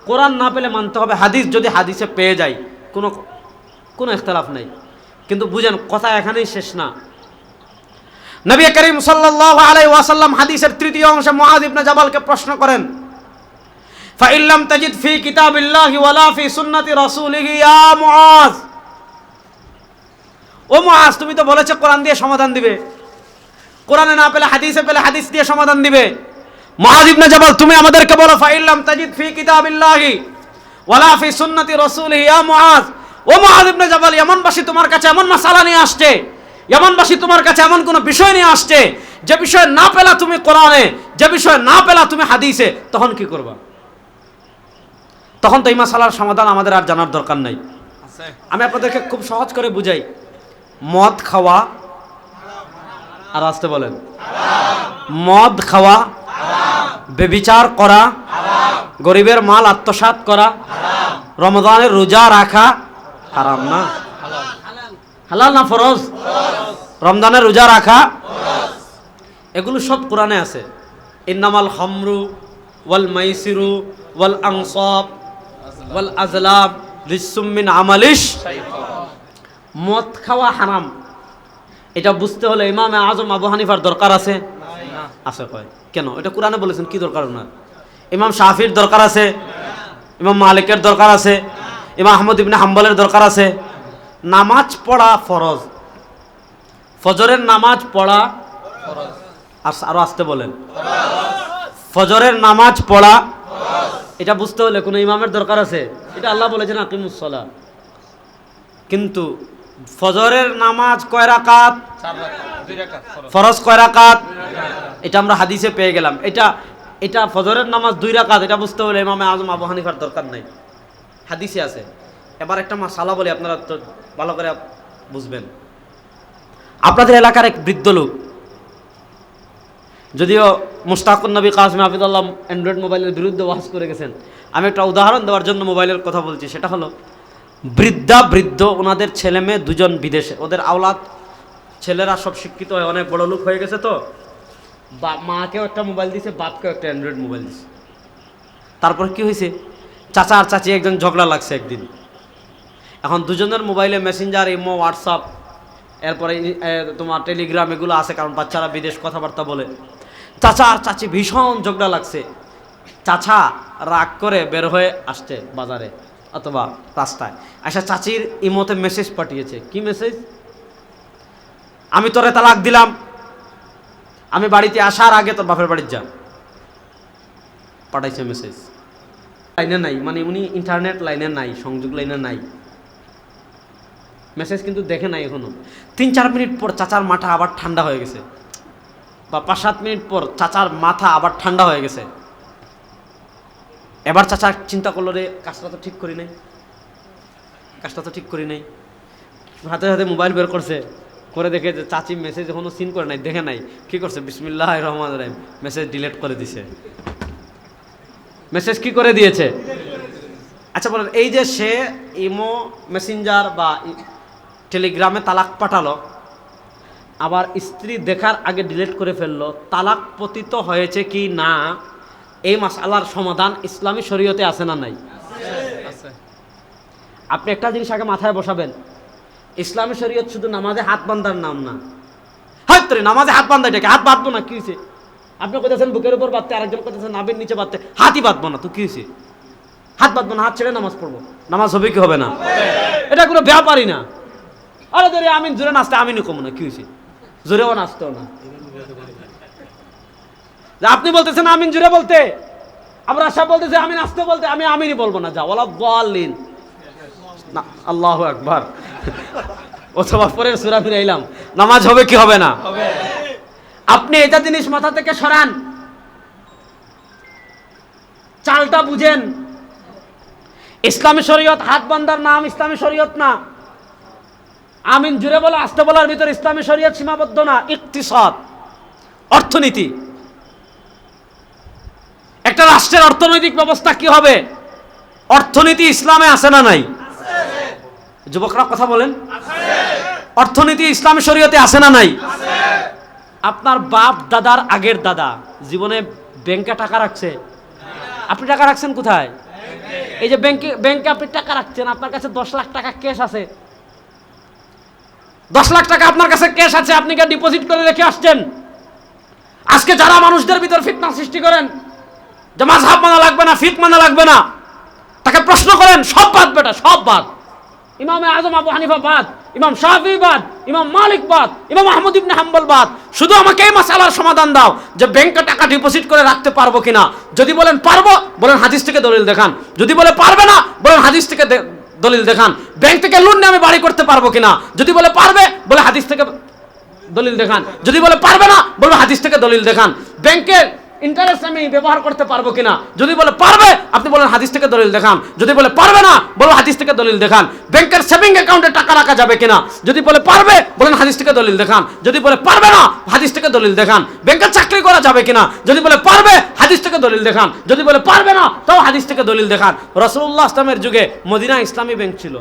কোরআন না পেলে মানতে হবে হাদিস, যদি হাদিসে পেয়ে যাই কোনো ইখতিলাফ নাই। কিন্তু বুঝেন কথা এখানেই শেষ না। নবী করিম সাল্লাল্লাহু আলাইহি ওয়াসাল্লাম হাদিসের 3য় অংশে মুআয ইবনে জাবালকে প্রশ্ন করেন ফাইল্লাম তাজিদ ফি কিতাবিল্লাহি ওয়ালা ফি সুন্নতি রাসূলিহি ইয়া মুআয, ও মুআয তুমি তো বলেছো কোরআন দিয়ে সমাধান দিবে, কোরআনে না পেলে হাদিসে পেলে হাদিস দিয়ে সমাধান দিবে। মুআয ইবনে জাবাল তুমি আমাদেরকে বলো ফাইল্লাম তাজিদ ফি কিতাবিল্লাহি ওয়ালা ফি সুন্নতি রাসূলিহি ইয়া মুআয, ও মুআয ইবনে জাবাল ইয়ামানবাসী তোমার কাছে এমন মাসালা নিয়ে আসছে, ইয়ামানবাসী তোমার কাছে এমন কোন বিষয় নিয়ে আসছে যে বিষয় না পেলা তুমি কোরআনে, যে বিষয় না পেলা তুমি হাদিসে, তখন কি করবা? তখন তো এই মাসালার সমাধান আমাদের আর জানার দরকার নাই। আমি আপনাদেরকে খুব সহজ করে বুঝাই, মদ খাওয়া আর আসতে বলেন, মদ খাওয়া, ব্যভিচার করা, গরিবের মাল আত্মসাৎ করা, রমজানের রোজা রাখা হারাম না? হালাল না ফরজ? রমজানের রোজা রাখা এগুলো সব কোরআনে আছে। ইন্নামাল খামরু ওয়াল মাইসিরু ওয়াল আনসাব ওয়াল আজলাম রিজসুম মিন আমালিশ শাইতান। মদ খাওয়া হারাম, এটা বুঝতে হলে ইমামে আযম আবু হানিফার দরকার আছে না? আছে। কয় কেন? এটা কোরআনে বলেছেন, কি দরকার ওনার? ইমাম শাফির দরকার আছে, ইমাম মালিকের দরকার আছে, ইমাম আহমদ ইবনে হাম্বলের দরকার আছে। নামাজ পড়া ফরজ, ফজরের নামাজ পড়া ফরজ, আরো আসতে বলেন, ফজরের নামাজ পড়া, এটা বুঝতে হলে কোনো ইমামের দরকার আছে? এটা আল্লাহ বলেছেন আকিমুস সালাহ। কিন্তু ফজরের নামাজ কয় রাকাত? 4 রাকাত, 2 রাকাত ফরজ কয় রাকাত? এটা আমরা হাদিসে পেয়ে গেলাম। এটা ফজরের নামাজ 2 রাকাত, এটা বুঝতে হলে ইমামে আজম আবু হানিফার দরকার নাই, হাদিসে আছে। এবার একটা মাসালা বলি, আপনারা তো ভালো করে বুঝবেন। আপনাদের এলাকার এক বৃদ্ধ লোক, যদিও মুশতাকুন নবী কাসিম হাফিজাল্লাহ অ্যান্ড্রয়েড মোবাইলের বিরুদ্ধে ওয়াজ করে গেছেন, আমি একটা উদাহরণ দেওয়ার জন্য মোবাইলের কথা বলছি। সেটা হলো বৃদ্ধ ওনাদের ছেলে মেয়ে 2 জন বিদেশে, ওদের আওলাদ ছেলেরা সব শিক্ষিত হয়ে অনেক বড় লোক হয়ে গেছে। তো মাকেও একটা মোবাইল দিছে, বাপকেও একটা অ্যান্ড্রয়েড মোবাইল দিছে। তারপর কি হয়েছে, চাচা আর চাচি একজন ঝগড়া লাগছে একদিন। এখন দুজনের মোবাইলে মেসেঞ্জার, ইমো, হোয়াটসঅ্যাপ, এরপরে তোমার টেলিগ্রাম এগুলো আছে, কারণ বাচ্চারা বিদেশ কথাবার্তা বলে। চাচা আর চাচি ভীষণ ঝগড়া লাগছে। চাচা রাগ করে বের হয়ে আসছে বাজারে অথবা রাস্তায়, আচ্ছা চাচির ইমোতে মেসেজ পাঠিয়েছে। কি মেসেজ? আমি তোরে তালাক দিলাম, আমি বাড়িতে আসার আগে তোর বাপের বাড়ির যা। পাঠাইছে মেসেজ। লাইনে নাই, মানে উনি ইন্টারনেট লাইনে নাই, সংযোগ লাইনে নাই, মেসেজ কিন্তু দেখে নাই এখনো। 3-4 মিনিট পর চাচার মাথা আবার ঠান্ডা হয়ে গেছে, বা 5-7 মিনিট পর চাচার মাথা আবার ঠান্ডা হয়ে গেছে। এবার চাচা চিন্তা করলো, রে কাজটা তো ঠিক করি নাই, হাতে হাতে মোবাইল বের করছে, করে দেখে যে চাচি মেসেজ এখনো সিন করে নাই, দেখে নাই। কি করছে? বিসমিল্লাহির রহমানির রহিম, মেসেজ ডিলিট করে দিছে। মেসেজ কি করে দিয়েছে? আচ্ছা বলেন, এই যে সে ইমো, মেসেঞ্জার বা টেলিগ্রামে তালাক পাঠালো, আবার স্ত্রী দেখার আগে ডিলিট করে ফেললো, তালাক পতিত হয়েছে কি না, এই মাসআলার সমাধান ইসলামী শরীয়তে আছে না নাই? আছে। আপনি একটা জিনিস আগে মাথায় বসাবেন, ইসলামী শরীয়ত শুধু নামাজে হাত বান্ধার নাম না। হয়তো নামাজে হাত বান্ধা, এটাকে হাত বাঁধবো না, কি হয়েছে? আপনি কোথাছেন বুকের উপর বাঁধতে, আরেকজন কোথাছেন নাভির নিচে বাঁধতে, হাতই বাঁধবো না, তো কি হয়েছে? হাত বাঁধবো না, হাত ছেড়ে নামাজ পড়বো, নামাজ হবে কি হবে না? এটা কোনো ব্যাপারই না। আরে ধরে আমিন জোরে নাচতে, আমিনও কমো না, কি হয়েছে? জোরেও নাচতেও না। আপনি বলতেছেন আমিন জোরে বলতে, আমরা সব বলতেছে আমি নাচতে বলতে, আমি আমিনই বলবো না, যা ওয়ালা দাল্লিন না, আল্লাহু আকবার। অথবা পরের সূরা ফিরে এলাম, নামাজ হবে কি হবে না? আপনি এটা জিনিস মাথা থেকে সরান, চালটা বুঝেন। ইসলামী শরীয়ত হাত বান্ধার নাম ইসলামী শরীয়ত না। আমিন জুড়ে বলা, আস্তে বলার ভিতর ইসলামী শরীয়ত সীমাবদ্ধ না। ইকতিসাদ, অর্থনীতি, একটা রাষ্ট্রের অর্থনৈতিক ব্যবস্থা কি হবে, অর্থনীতি ইসলামে আছে না নাই? যুবকরা কথা বলেন, অর্থনীতি ইসলামী শরীয়তে আছে না নাই? আপনার বাপ দাদার আগের দাদা জীবনে ব্যাংকে টাকা রাখছে? আপনি টাকা রাখছেন কোথায়? এই যে ব্যাংকে আপনি টাকা রাখছেন, আপনার কাছে 10 লাখ টাকা ক্যাশ আছে, 10 লাখ টাকা আপনার কাছে ক্যাশ আছে, আপনি কে ডিপোজিট করে রেখে আসছেন। আজকে যারা মানুষদের ভিতর ফিতনা সৃষ্টি করেন যে মাযহাব মানা লাগবে না, ফিকহ মানা লাগবে না, তাকে প্রশ্ন করেন, সব বাদ বেটা, সব বাদ। ইমামে আজম আবু হানিফা বাদ, ইমাম শাফিঈ বাদ, ইমাম মালিক বাদ, ইমাম আহমদ ইবনে হাম্বল বাদ। শুধু আমাকে এই মাসআলার সমাধান দাও যে ব্যাংকে টাকা ডিপোজিট করে রাখতে পারবো কিনা। যদি বলেন পারবো, বলেন হাদিস থেকে দলিল দেখান। যদি বলে পারবে না, বলেন হাদিস থেকে দলিল দেখান। ব্যাংক থেকে লোন নিয়ে আমি বাড়ি করতে পারবো কিনা। যদি বলে পারবে, বলে হাদিস থেকে দলিল দেখান। যদি বলে পারবে না, বলবে হাদিস থেকে দলিল দেখান। ব্যাংকের ইন্টারেস্ট আমি ব্যবহার করতে পারবো কিনা। যদি বলে পারবে, আপনি বলেন হাদিস থেকে দলিল দেখান। যদি বলে পারবে না, বলবো হাদিস থেকে দলিল দেখান। ব্যাংকের সেভিং অ্যাকাউন্টে টাকা রাখা যাবে কিনা। যদি বলে পারবে, বলেন হাদিস থেকে দলিল দেখান। যদি বলে পারবে না, হাদিস থেকে দলিল দেখান। ব্যাংকের চাকরি করা যাবে কিনা। যদি বলে পারবে, হাদিস থেকে দলিল দেখান। যদি বলে পারবে না, তাও হাদিস থেকে দলিল দেখান। রাসূলুল্লাহ ইসলামের যুগে মদিনা ইসলামী ব্যাংক ছিল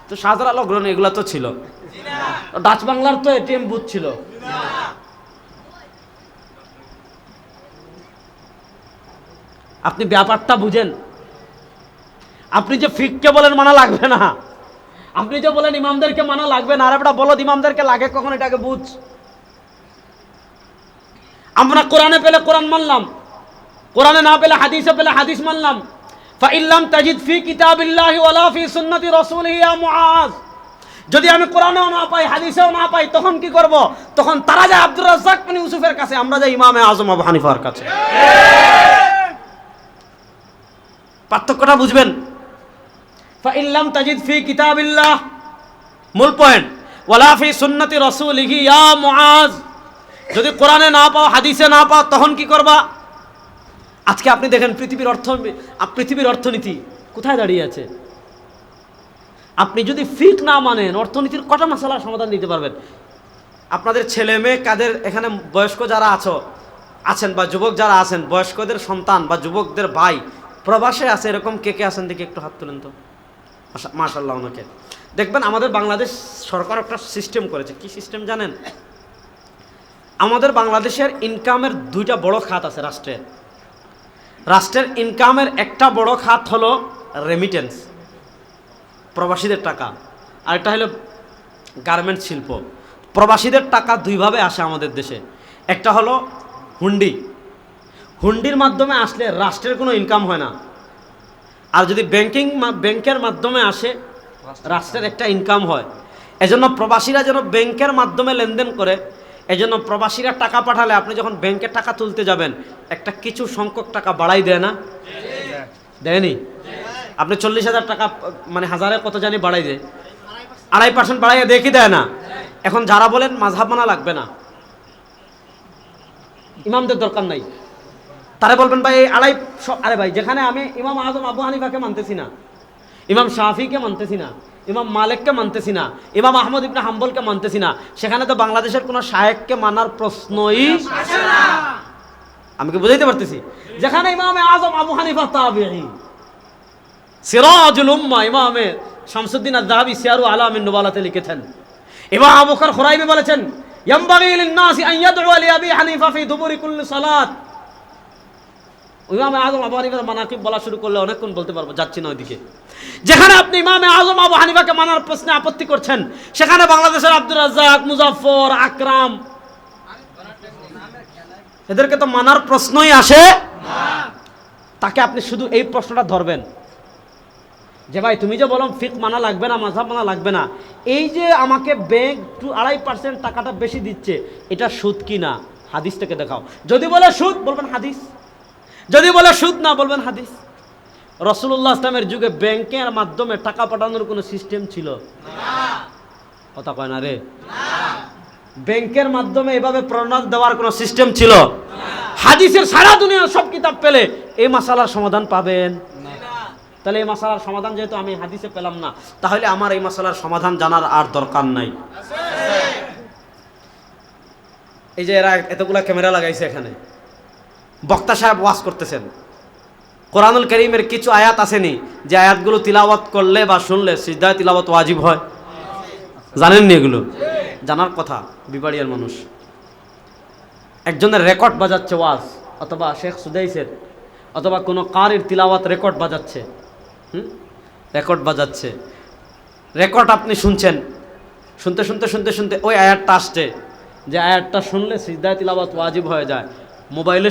তো, শাহজালাল অগ্রণী এগুলা তো ছিল, ডাচ বাংলার তো এটিএম বুথ ছিল। আপনি ব্যাপারটা বুঝেন। আপনি যে ফিককে বলেন মানা লাগবে না, আপনি যে বলেন ইমামদেরকে মানা লাগবে না, আর এটা বলদ ইমামদেরকে লাগে কখন, এটাকে বুঝ। আমরা কোরআনে পেলে কোরআন মানলাম, কোরআনে না পেলে হাদিসে পেলে হাদিস মানলাম। ফাইল্লাম তাজিদ ফি কিতাবিল্লাহি ওয়ালা ফি সুন্নতি রাসূলিহি ইয়া মুআজ। যদি আমি কোরআনেও না পাই, হাদিসেও না পাই, তখন কি করব? তখন তারা যায় আব্দুর রাজ্জাক বিন ইউসুফের কাছে, আমরা যাই ইমামে আজম আবু হানিফার কাছে। পার্থক্যটা বুঝবেন। ফাইন লাম তাজিদ ফি কিতাবিল্লাহ, মূল পয়েন্ট, ওয়ালা ফি সুন্নতি রাসূলিহি ইয়া মুআজ, যদি কোরআনে না পাও, হাদিসে না পাও, তখন কি করবা? আজকে আপনি দেখেন পৃথিবীর অর্থনীতি কোথায় দাঁড়িয়ে আছে। আপনি যদি ফিক না মানেন, অর্থনীতির কটা মাসালার সমাধান দিতে পারবেন? আপনাদের ছেলে মেয়ে কাদের এখানে বয়স্ক যারা আছেন বা যুবক যারা আছেন, বয়স্কদের সন্তান বা যুবকদের ভাই প্রবাসে আছে, এরকম কে কে আছেন দেখি একটু হাত তুলেন তো। মাশাআল্লাহ, ওনাকে দেখবেন। আমাদের বাংলাদেশ সরকার একটা সিস্টেম করেছে। কি সিস্টেম জানেন? আমাদের বাংলাদেশের ইনকামের দুইটা বড় খাত আছে রাষ্ট্রের ইনকামের একটা বড় খাত হলো রেমিটেন্স, প্রবাসীদের টাকা, আর একটা হলো গার্মেন্টস শিল্প। প্রবাসীদের টাকা দুইভাবে আসে আমাদের দেশে। একটা হলো হুন্ডির মাধ্যমে আসলে রাষ্ট্রের কোনো ইনকাম হয় না, আর যদি ব্যাংকের মাধ্যমে আসে রাষ্ট্রের একটা ইনকাম হয়। এজন্য প্রবাসীরা যেন ব্যাংকের মাধ্যমে লেনদেন করে, এজন্য প্রবাসীরা টাকা পাঠালে আপনি যখন ব্যাংকে টাকা তুলতে যাবেন একটা কিছু সংখ্যক টাকা বাড়াই দেয় না? দেয়নি? আপনি 40,000 টাকা মানে হাজারে কত জানি বাড়াই দেয়, 2.5% বাড়াইয়া দেয় কি দেয় না? এখন যারা বলেন মাযহাব মানা লাগবে না, ইমামদের দরকার নাই, তারা বলবেন ভাই এই আরে ভাই, যেখানে আমি ইমাম আজম আবু হানিফাকে মানতেছি না, ইমাম শাফিকে মানতেছি না, ইমাম মালিককে মানতেছি না, ইমাম আহমদ ইবনে হাম্বলকে মানতেছি না, সেখানে তো বাংলাদেশের কোনো শায়েখকে মানার প্রশ্নই আসে না। আমি কি বুঝাইতে পারতেছি? যেখানে ইমাম আজম আবু হানিফা তাবিঈ, সিরাজুল উম্মাহ ইমামে শামসুদ্দিন আয-যাহাবী সিয়ারু আলামিন নুবালাতে লিখেছেন, ইমাম আবু বকর খুরাইবি বলেছেন, ইয়ামবাগি লিন-নাসি আন ইয়াদউ লি আবি হানিফা ফি দুবুরি কুল্লি সালাত। ইমাম আজম আবু হানিফার মানাকিব বলা শুরু করলে অনেকক্ষণ বলতে পারবো, যাচ্ছি না ওইদিকে। যেখানে আপনি ইমাম আজম আবু হানিফাকে মানার প্রশ্নে আপত্তি করছেন, সেখানে বাংলাদেশের আব্দুর রাজ্জাক, মুজাফফর, আকরাম, এদেরকে তো মানার প্রশ্নই আসে না। তাকে আপনি শুধু এই প্রশ্নটা ধরবেন যে ভাই তুমি যে বলো ফিক মানা লাগবে না, মাযহাব মানা লাগবে না, এই যে আমাকে ব্যাংক 2.5% টাকাটা বেশি দিচ্ছে, এটা সুদ কি না? হাদিস থেকে দেখাও। যদি বলে সুদ, বলবেন হাদিস। যদি বলে সুদ না, বলবেন হাদিস। রাসূলুল্লাহ ইসলামের যুগে ব্যাংকের মাধ্যমে টাকা পাঠানোর কোনো সিস্টেম ছিল না? কথা কয় না রে। ব্যাংকের মাধ্যমে এভাবে প্রণোদনা দেওয়ার কোনো সিস্টেম ছিল না। হাদিসের সারা দুনিয়ার সব কিতাব পেলে এই মাসালার সমাধান পাবেন না। তাহলে এই মাসালার সমাধান যেহেতু আমি হাদিসে পেলাম না, তাহলে আমার এই মাসালার সমাধান জানার আর দরকার নাই। এই যে এরা এতগুলা ক্যামেরা লাগাইছে এখানে, বক্তা সাহেব ওয়াজ করতেছেন, কোরআনুল কারীমের কিছু আয়াত আসেনি যে আয়াতগুলো তিলাওয়াত করলে বা শুনলে সিজদায় তিলাওয়াত ওয়াজিব হয়? জানেননি এগুলো? জানার কথা। বিবাড়িয়ার মানুষ একজনের রেকর্ড বাজাচ্ছে ওয়াজ, অথবা শেখ সুদাইসের অথবা কোনো কারির তিলাওয়াত রেকর্ড বাজাচ্ছে, রেকর্ড বাজাচ্ছে, রেকর্ড আপনি শুনছেন, শুনতে শুনতে শুনতে শুনতে ওই আয়াতটা আসছে যে আয়াতটা শুনলে সিজদায় তিলাওয়াত ওয়াজিব হয়ে যায়। মোবাইলে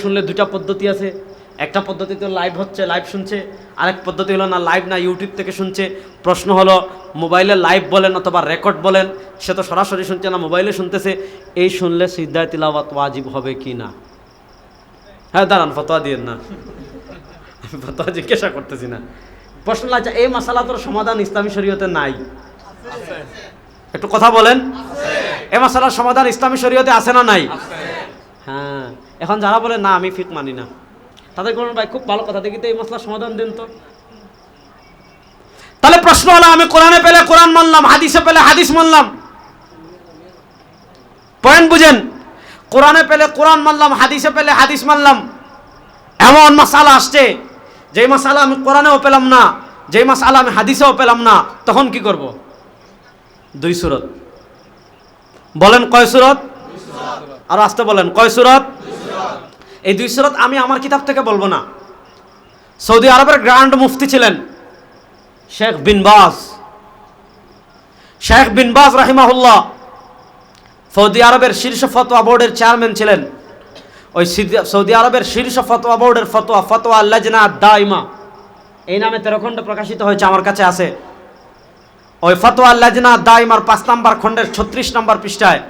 শুনলে দুটা পদ্ধতি আছে। একটা পদ্ধতিতে লাইভ হচ্ছে, লাইভ শুনছে, আরেক পদ্ধতি হলো না লাইভ না, ইউটিউব থেকে শুনছে। প্রশ্ন হলো মোবাইলে লাইভ বলেন অথবা রেকর্ড বলেন, সে তো সরাসরি শুনছে না, মোবাইলে শুনতেছে, এই শুনলে সিজদায় তিলাওয়াত ওয়াজিব হবে কি না? হ্যাঁ দাঁড়ান, ফতোয়া দিয়েন না, আমি ফতোয়া জিজ্ঞাসা করতেছি না। প্রশ্ন আছে, এই মাসালার সমাধান ইসলামী শরীয়তে নাই? একটু কথা বলেন। এই মাসালার সমাধান ইসলামী শরীয়তে আছে না নাই? হ্যাঁ। এখন যারা বলে না আমি ফিক মানি না, তাদের বলুন ভাই খুব ভালো কথা, দেখি তো এই মাসলার সমাধান দেন তো। তাহলে প্রশ্ন হলো, আমি কোরআনে পেলে কোরআন মানলাম, হাদিসে পেলে হাদিস মানলাম। পয়েন্ট বুঝেন? কোরআনে পেলে কোরআন মানলাম, হাদিসে পেলে হাদিস মানলাম। এমন মাসালা আসছে যেই মাসালা আমি কোরআনেও পেলাম না, যেই মাসালা আমি হাদিসেও পেলাম না, তখন কি করব? 2 সূরত। বলেন কয় সূরত? আর আসতে বলেন কয় সূরত? এই 2 সূরত আমি আমার কিতাব থেকে বলবো না। সৌদি আরবের গ্র্যান্ড মুফতি ছিলেন শেখ বিন বাজ রাহিমাহুল্লাহ, সৌদি আরবের শীর্ষ ফতোয়া বোর্ডের চেয়ারম্যান ছিলেন। ওই সৌদি আরবের শীর্ষ ফতোয়া বোর্ডের ফতোয়া লাজনা দাইমা, এই নামে 13 খণ্ডে প্রকাশিত হয়েছে, আমার কাছে আছে। ওই ফতোয়া লাজনা দাইমার 5 নম্বর খণ্ডের 36 নম্বর পৃষ্ঠায়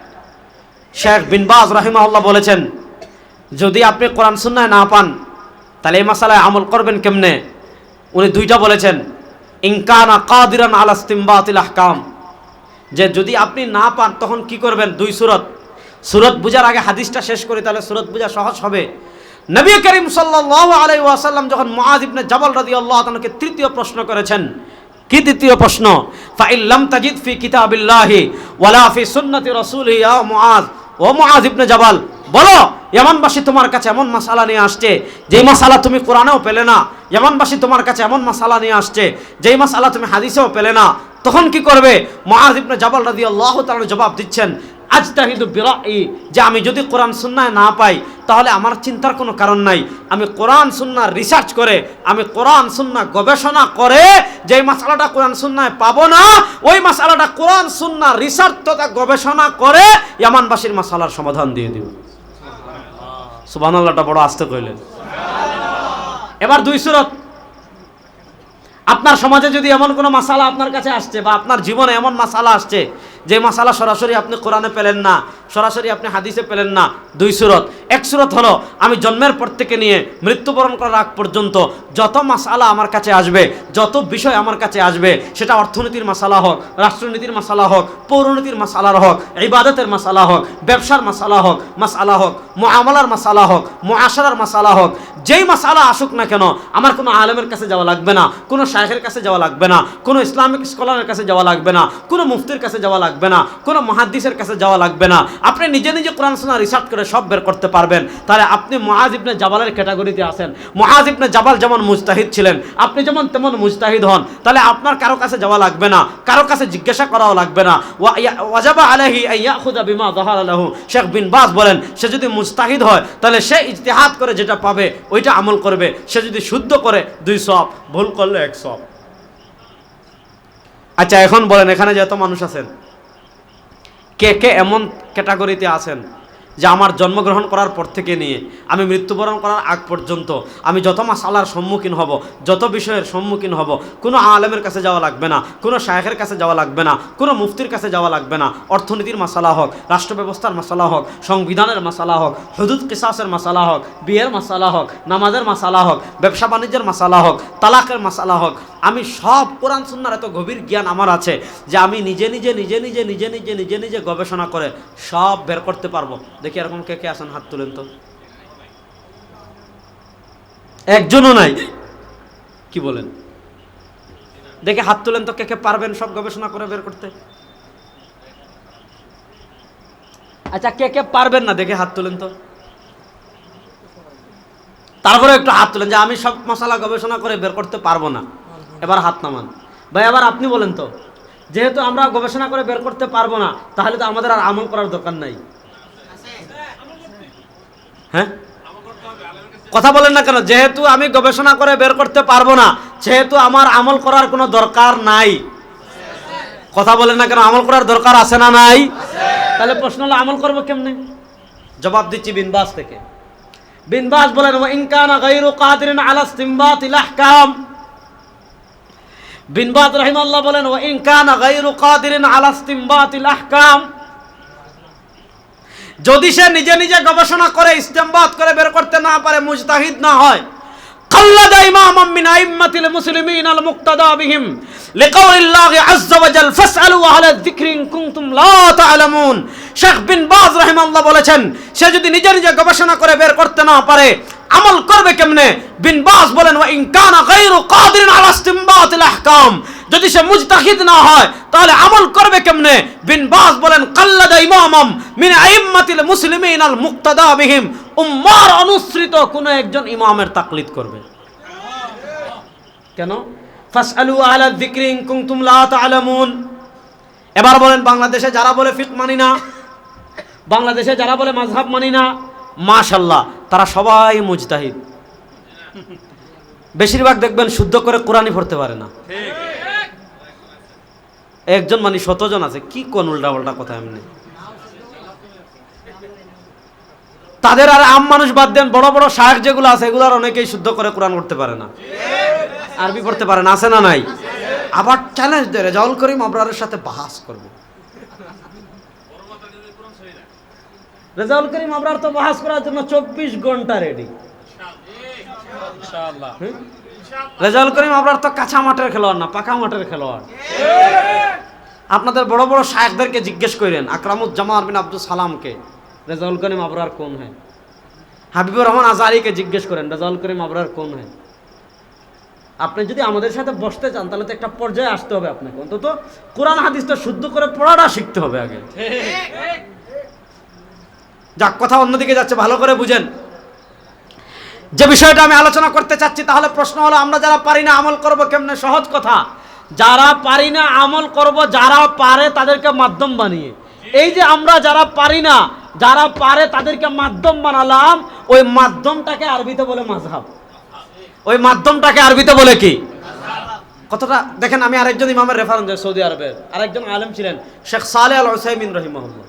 শেখ বিন বাজ রাহিমাহুল্লাহ বলেছেন, যদি আপনি কোরআন সুন্নায় না পান তাহলে এই মাসালায় আমল করবেন কেমনে? উনি দুইটা বলেছেন, ইনকানা কাদিরান আলা ইসতিমবাতিল আহকাম, যে যদি আপনি না পান তখন কি করবেন? দুই সুরত বুঝার আগে হাদিসটা শেষ করি, তাহলে সুরত বুঝা সহজ হবে। নবী করিম সাল্লাল্লাহু আলাইহি ওয়াসাল্লাম যখন মুআয ইবনে জাবাল রাদিয়াল্লাহু তাআলাকে তৃতীয় প্রশ্ন করেছেন, কি তৃতীয় প্রশ্ন? ফাইল লাম তাজিদ ফি কিতাবিল্লাহি ওয়ালা ফি সুন্নতি রাসূলিহি ইয়া মুআয, ও মুআয ইবনে জাবাল, বলো ইয়ামানবাসী তোমার কাছে এমন মাসালা নিয়ে আসছে যেই মাসালা তুমি কোরআনেও পেলে না, ইয়ামানবাসী তোমার কাছে এমন মাসালা নিয়ে আসছে যেই মাসালা তুমি হাদিসেও পেলে না, তখন কি করবে? মুআয ইবনে জাবাল রাদিয়াল্লাহু তাআলা জবাব দিচ্ছেন, আজতাহিদু বিরাই, যে আমি যদি কোরআন সুন্নায় না পাই তাহলে আমার চিন্তার কোনো কারণ নাই, আমি কোরআন সুন্নাহ রিসার্চ করে, আমি কোরআন সুন্নাহ গবেষণা করে যেই মাসালাটা কোরআন সুন্নায় পাবো না, ওই মাসালাটা কোরআন সুন্নাহ রিসার্চ তথা গবেষণা করে ইয়ামানবাসীর মাসালার সমাধান দিয়ে দিব। সুবহানাল্লাহটা বড় আস্তে কইলেন। এবার দুই সুরত, আপনার সমাজে যদি এমন কোনো মাসালা আপনার কাছে আসছে বা আপনার জীবনে এমন মাসালা আসছে যে মাসালা সরাসরি আপনি কোরআনে পেলেন না, সরাসরি আপনি হাদিসে পেলেন না, দুই সুরত। এক সুরত হলো, আমি জন্মের পর থেকে নিয়ে মৃত্যুবরণ করার আগ পর্যন্ত যত মাসালা আমার কাছে আসবে, যত বিষয় আমার কাছে আসবে, সেটা অর্থনীতির মাসালা হোক, রাষ্ট্রনীতির মাসালা হোক, পৌরনীতির মাসালার হোক, ইবাদতের মাসালা হোক, ব্যবসার মাসালা হোক, মুআমালার মাসালা হোক, মুআশারার মাসালা হোক, যেই মাসালা আসুক না কেন, আমার কোনো আলেমের কাছে যাওয়া লাগবে না, কোনো শাইখের কাছে যাওয়া লাগবে না, কোনো ইসলামিক স্কলারের কাছে যাওয়া লাগবে না, কোনো মুফতির কাছে যাওয়া লাগবে না, কোনো মুহাদ্দিসের কাছে যাওয়া লাগবে না, আপনি নিজে নিজে কোরআন সুন্নাহ রিসার্চ করে সব বের করতে পারবেন। তাহলে আপনি মুআয ইবনে জাবালের ক্যাটাগরিতে আছেন। মুআয ইবনে জাবাল যেমন মুজতাহিদ ছিলেন, আপনি যেমন তেমন মুজতাহিদ হন, তাহলে আপনার কারো কাছে যাওয়া লাগবে না, কারো কাছে জিজ্ঞাসা করাও লাগবে না। ওয়াজাবা আলাইহি আন ইয়াখুযা বিমা যাহারা লাহু, শেখ বিন বাজ বলেন, সে যদি মুজতাহিদ হয় তাহলে সে ইজতিহাদ করে যেটা পাবে ওইটা আমল করবে। সে যদি শুদ্ধ করে 2 সওয়াব, ভুল করলে 1 সওয়াব। আচ্ছা, এখন বলেন, এখানে যত মানুষ আছেন, কে কে এমন ক্যাটাগরিতে আছেন যে আমার জন্মগ্রহণ করার পর থেকে নিয়ে আমি মৃত্যুবরণ করার আগ পর্যন্ত আমি যত মাসালার সম্মুখীন হব, যত বিষয়ের সম্মুখীন হব, কোনো আলেমের কাছে যাওয়া লাগবে না, কোনো শায়েখের কাছে যাওয়া লাগবে না, কোনো মুফতির কাছে যাওয়া লাগবে না, অর্থনীতির মাসালা হোক, রাষ্ট্র ব্যবস্থার মাসালা হোক, সংবিধানের মাসালা হোক, হুদুদ কিসাসের মাসালা হোক, বিয়ের মাসালা হোক, নামাজের মাসালা হোক, ব্যবসা বাণিজ্যের মাসালা হোক, তালাকের মাসালা হোক, আমি সব কোরআন সুন্নাহর এত গভীর জ্ঞান আমার আছে যে আমি নিজে নিজে গবেষণা করে সব বের করতে পারবো। দেখি এরকম কে কে আছেন? হাত তুলেন তো। একজনও নাই। কি বলেন? দেখে হাত তুলেন তো, কে কে পারবেন সব গবেষণা করে বের করতে? আচ্ছা, কে কে পারবেন না দেখে হাত তুলেন তো। তারপরে একটু হাত তুলেন যে আমি সব মশলা গবেষণা করে বের করতে পারবো না। এবার হাত নামান। ভাই, এবার আপনি বলেন তো, যেহেতু আমরা গবেষণা করে বের করতে পারবো না, তাহলে তো আমাদের আর আমল করার দরকার নাই। হ্যাঁ, কথা বলেন না কেন? যেহেতু আমি গবেষণা করে বের করতে পারবো না, সেহেতু আমার আমল করার কোনো দরকার নাই। কথা বলেন না কেন? আমল করার দরকার আছে না নাই? তাহলে প্রশ্ন হলো, আমল করবো কেমনে? জবাব দিচ্ছি বিন বাজ থেকে। বিন বাজ বলেন, ওয়া ইন কানা গায়রু কাদিরিন আলা ইসতিমবাতিল আহকাম। বিন বাজ রাহিমাহুল্লাহ বলেন, ওয়া ইন কানা গায়রু কাদিরিন আলা ইসতিমবাতিল আহকাম, যদি সে নিজে নিজে গবেষণা করে ইস্তেমবাত করে বের করতে না পারে, মুজতাহিদ না হয়, কাল্লাদা ইমামাম মিন আইম্মাতিল মুসলিমিন আল মুক্তাদা বিহিম লিকাউলিল্লাহি আযজা ওয়া জাল ফাসআলু আহলা যিকরি ইন কুনতুম লা তা'লামুন। শেখ বিন বাজ রাহিমাহুল্লাহ বলেছেন, সে যদি নিজে নিজে গবেষণা করে বের করতে না পারে, আমল করবে কেমনে? বিন বাজ বলেন, ওয়া ইন কানা গায়রু কাদিরিন আলা ইসতিমবাতিল আহকাম, যদি সে মুজতাহিদ না হয় তাহলে আমল করবে কেমনে? বিন বাজ বলেন, কাল্লাদা ইমামাম মিন আইম্মাতিল মুসলিমিন আল মুক্তাদা বিহিম, উম্মার অনুসৃত কোন একজন ইমামের তাকলিদ করবে। কেন? ফাসআলু আহলা যিকরি ইন কুনতুম লা তা'লামুন। এবার বলেন, বাংলাদেশে যারা বলে ফিকহ মানি না, বাংলাদেশে যারা বলে মাযহাব মানি না, মাশাআল্লাহ তারা সবাই মুজতাহিদ। বেশিরভাগ দেখবেন শুদ্ধ করে কোরআনই পড়তে পারে না। একজন মানে 100 জন আছে। কি কোন উল্টা পাল্টা কথা এমনি। তাদের আর আম মানুষ বাদ দেন, বড় বড় শায়েখ যেগুলো আছে এগুলোর অনেকেই শুদ্ধ করে কোরআন পড়তে পারে না, আরবি পড়তে পারে না। আছে না নাই? আবার চ্যালেঞ্জ দেয়, রেজাউল করিম আবরারের সাথে বাহাস করবে। রেজাউল করিম আবরার তো বাহাস করার জন্য 24 ঘন্টা রেডি। ইনশাআল্লাহ। রেজাউল করিম আবরার তো কাঁচা মাঠের খেলোয়াড় না, পাকা মাঠের খেলোয়াড়। আপনাদের বড় বড় শায়েখদেরকে জিজ্ঞেস করেন, আকরামুজ্জামান বিন আব্দুল সালামকে রেজাউল করিম আবরার কোন হয়? হাবিবুর রহমান আজহারিকে জিজ্ঞেস করেন রেজাউল করিম আবরার কোন হয়? আপনি যদি আমাদের সাথে বসতে চান তাহলে তো একটা পর্যায়ে আসতে হবে আপনাকে, অন্তত কোরআন হাদিসটা শুদ্ধ করে পড়াটা শিখতে হবে আগে। যাক, কথা অন্যদিকে যাচ্ছে, ভালো করে বুঝেন যে বিষয়টা আমি আলোচনা করতে চাচ্ছি। তাহলে প্রশ্ন হলো, আমরা যারা পারি না আমল করব কেমনে? সহজ কথা, যারা পারি না আমল করব, যারা পারে তাদেরকে মাধ্যম বানিয়ে। এই যে আমরা যারা পারি না, যারা পারে তাদেরকে মাধ্যম বানালাম, ওই মাধ্যমটাকে আরবিতে বলে মাযহাব। ওই মাধ্যমটাকে আরবিতে বলে কি? কতটা দেখেন, আমি আরেকজন ইমামের রেফারেন্স দেই, সৌদি আরবের আরেকজন আলেম ছিলেন শেখ সালেহ আল উসাইমিন রাহিমাহুল্লাহ,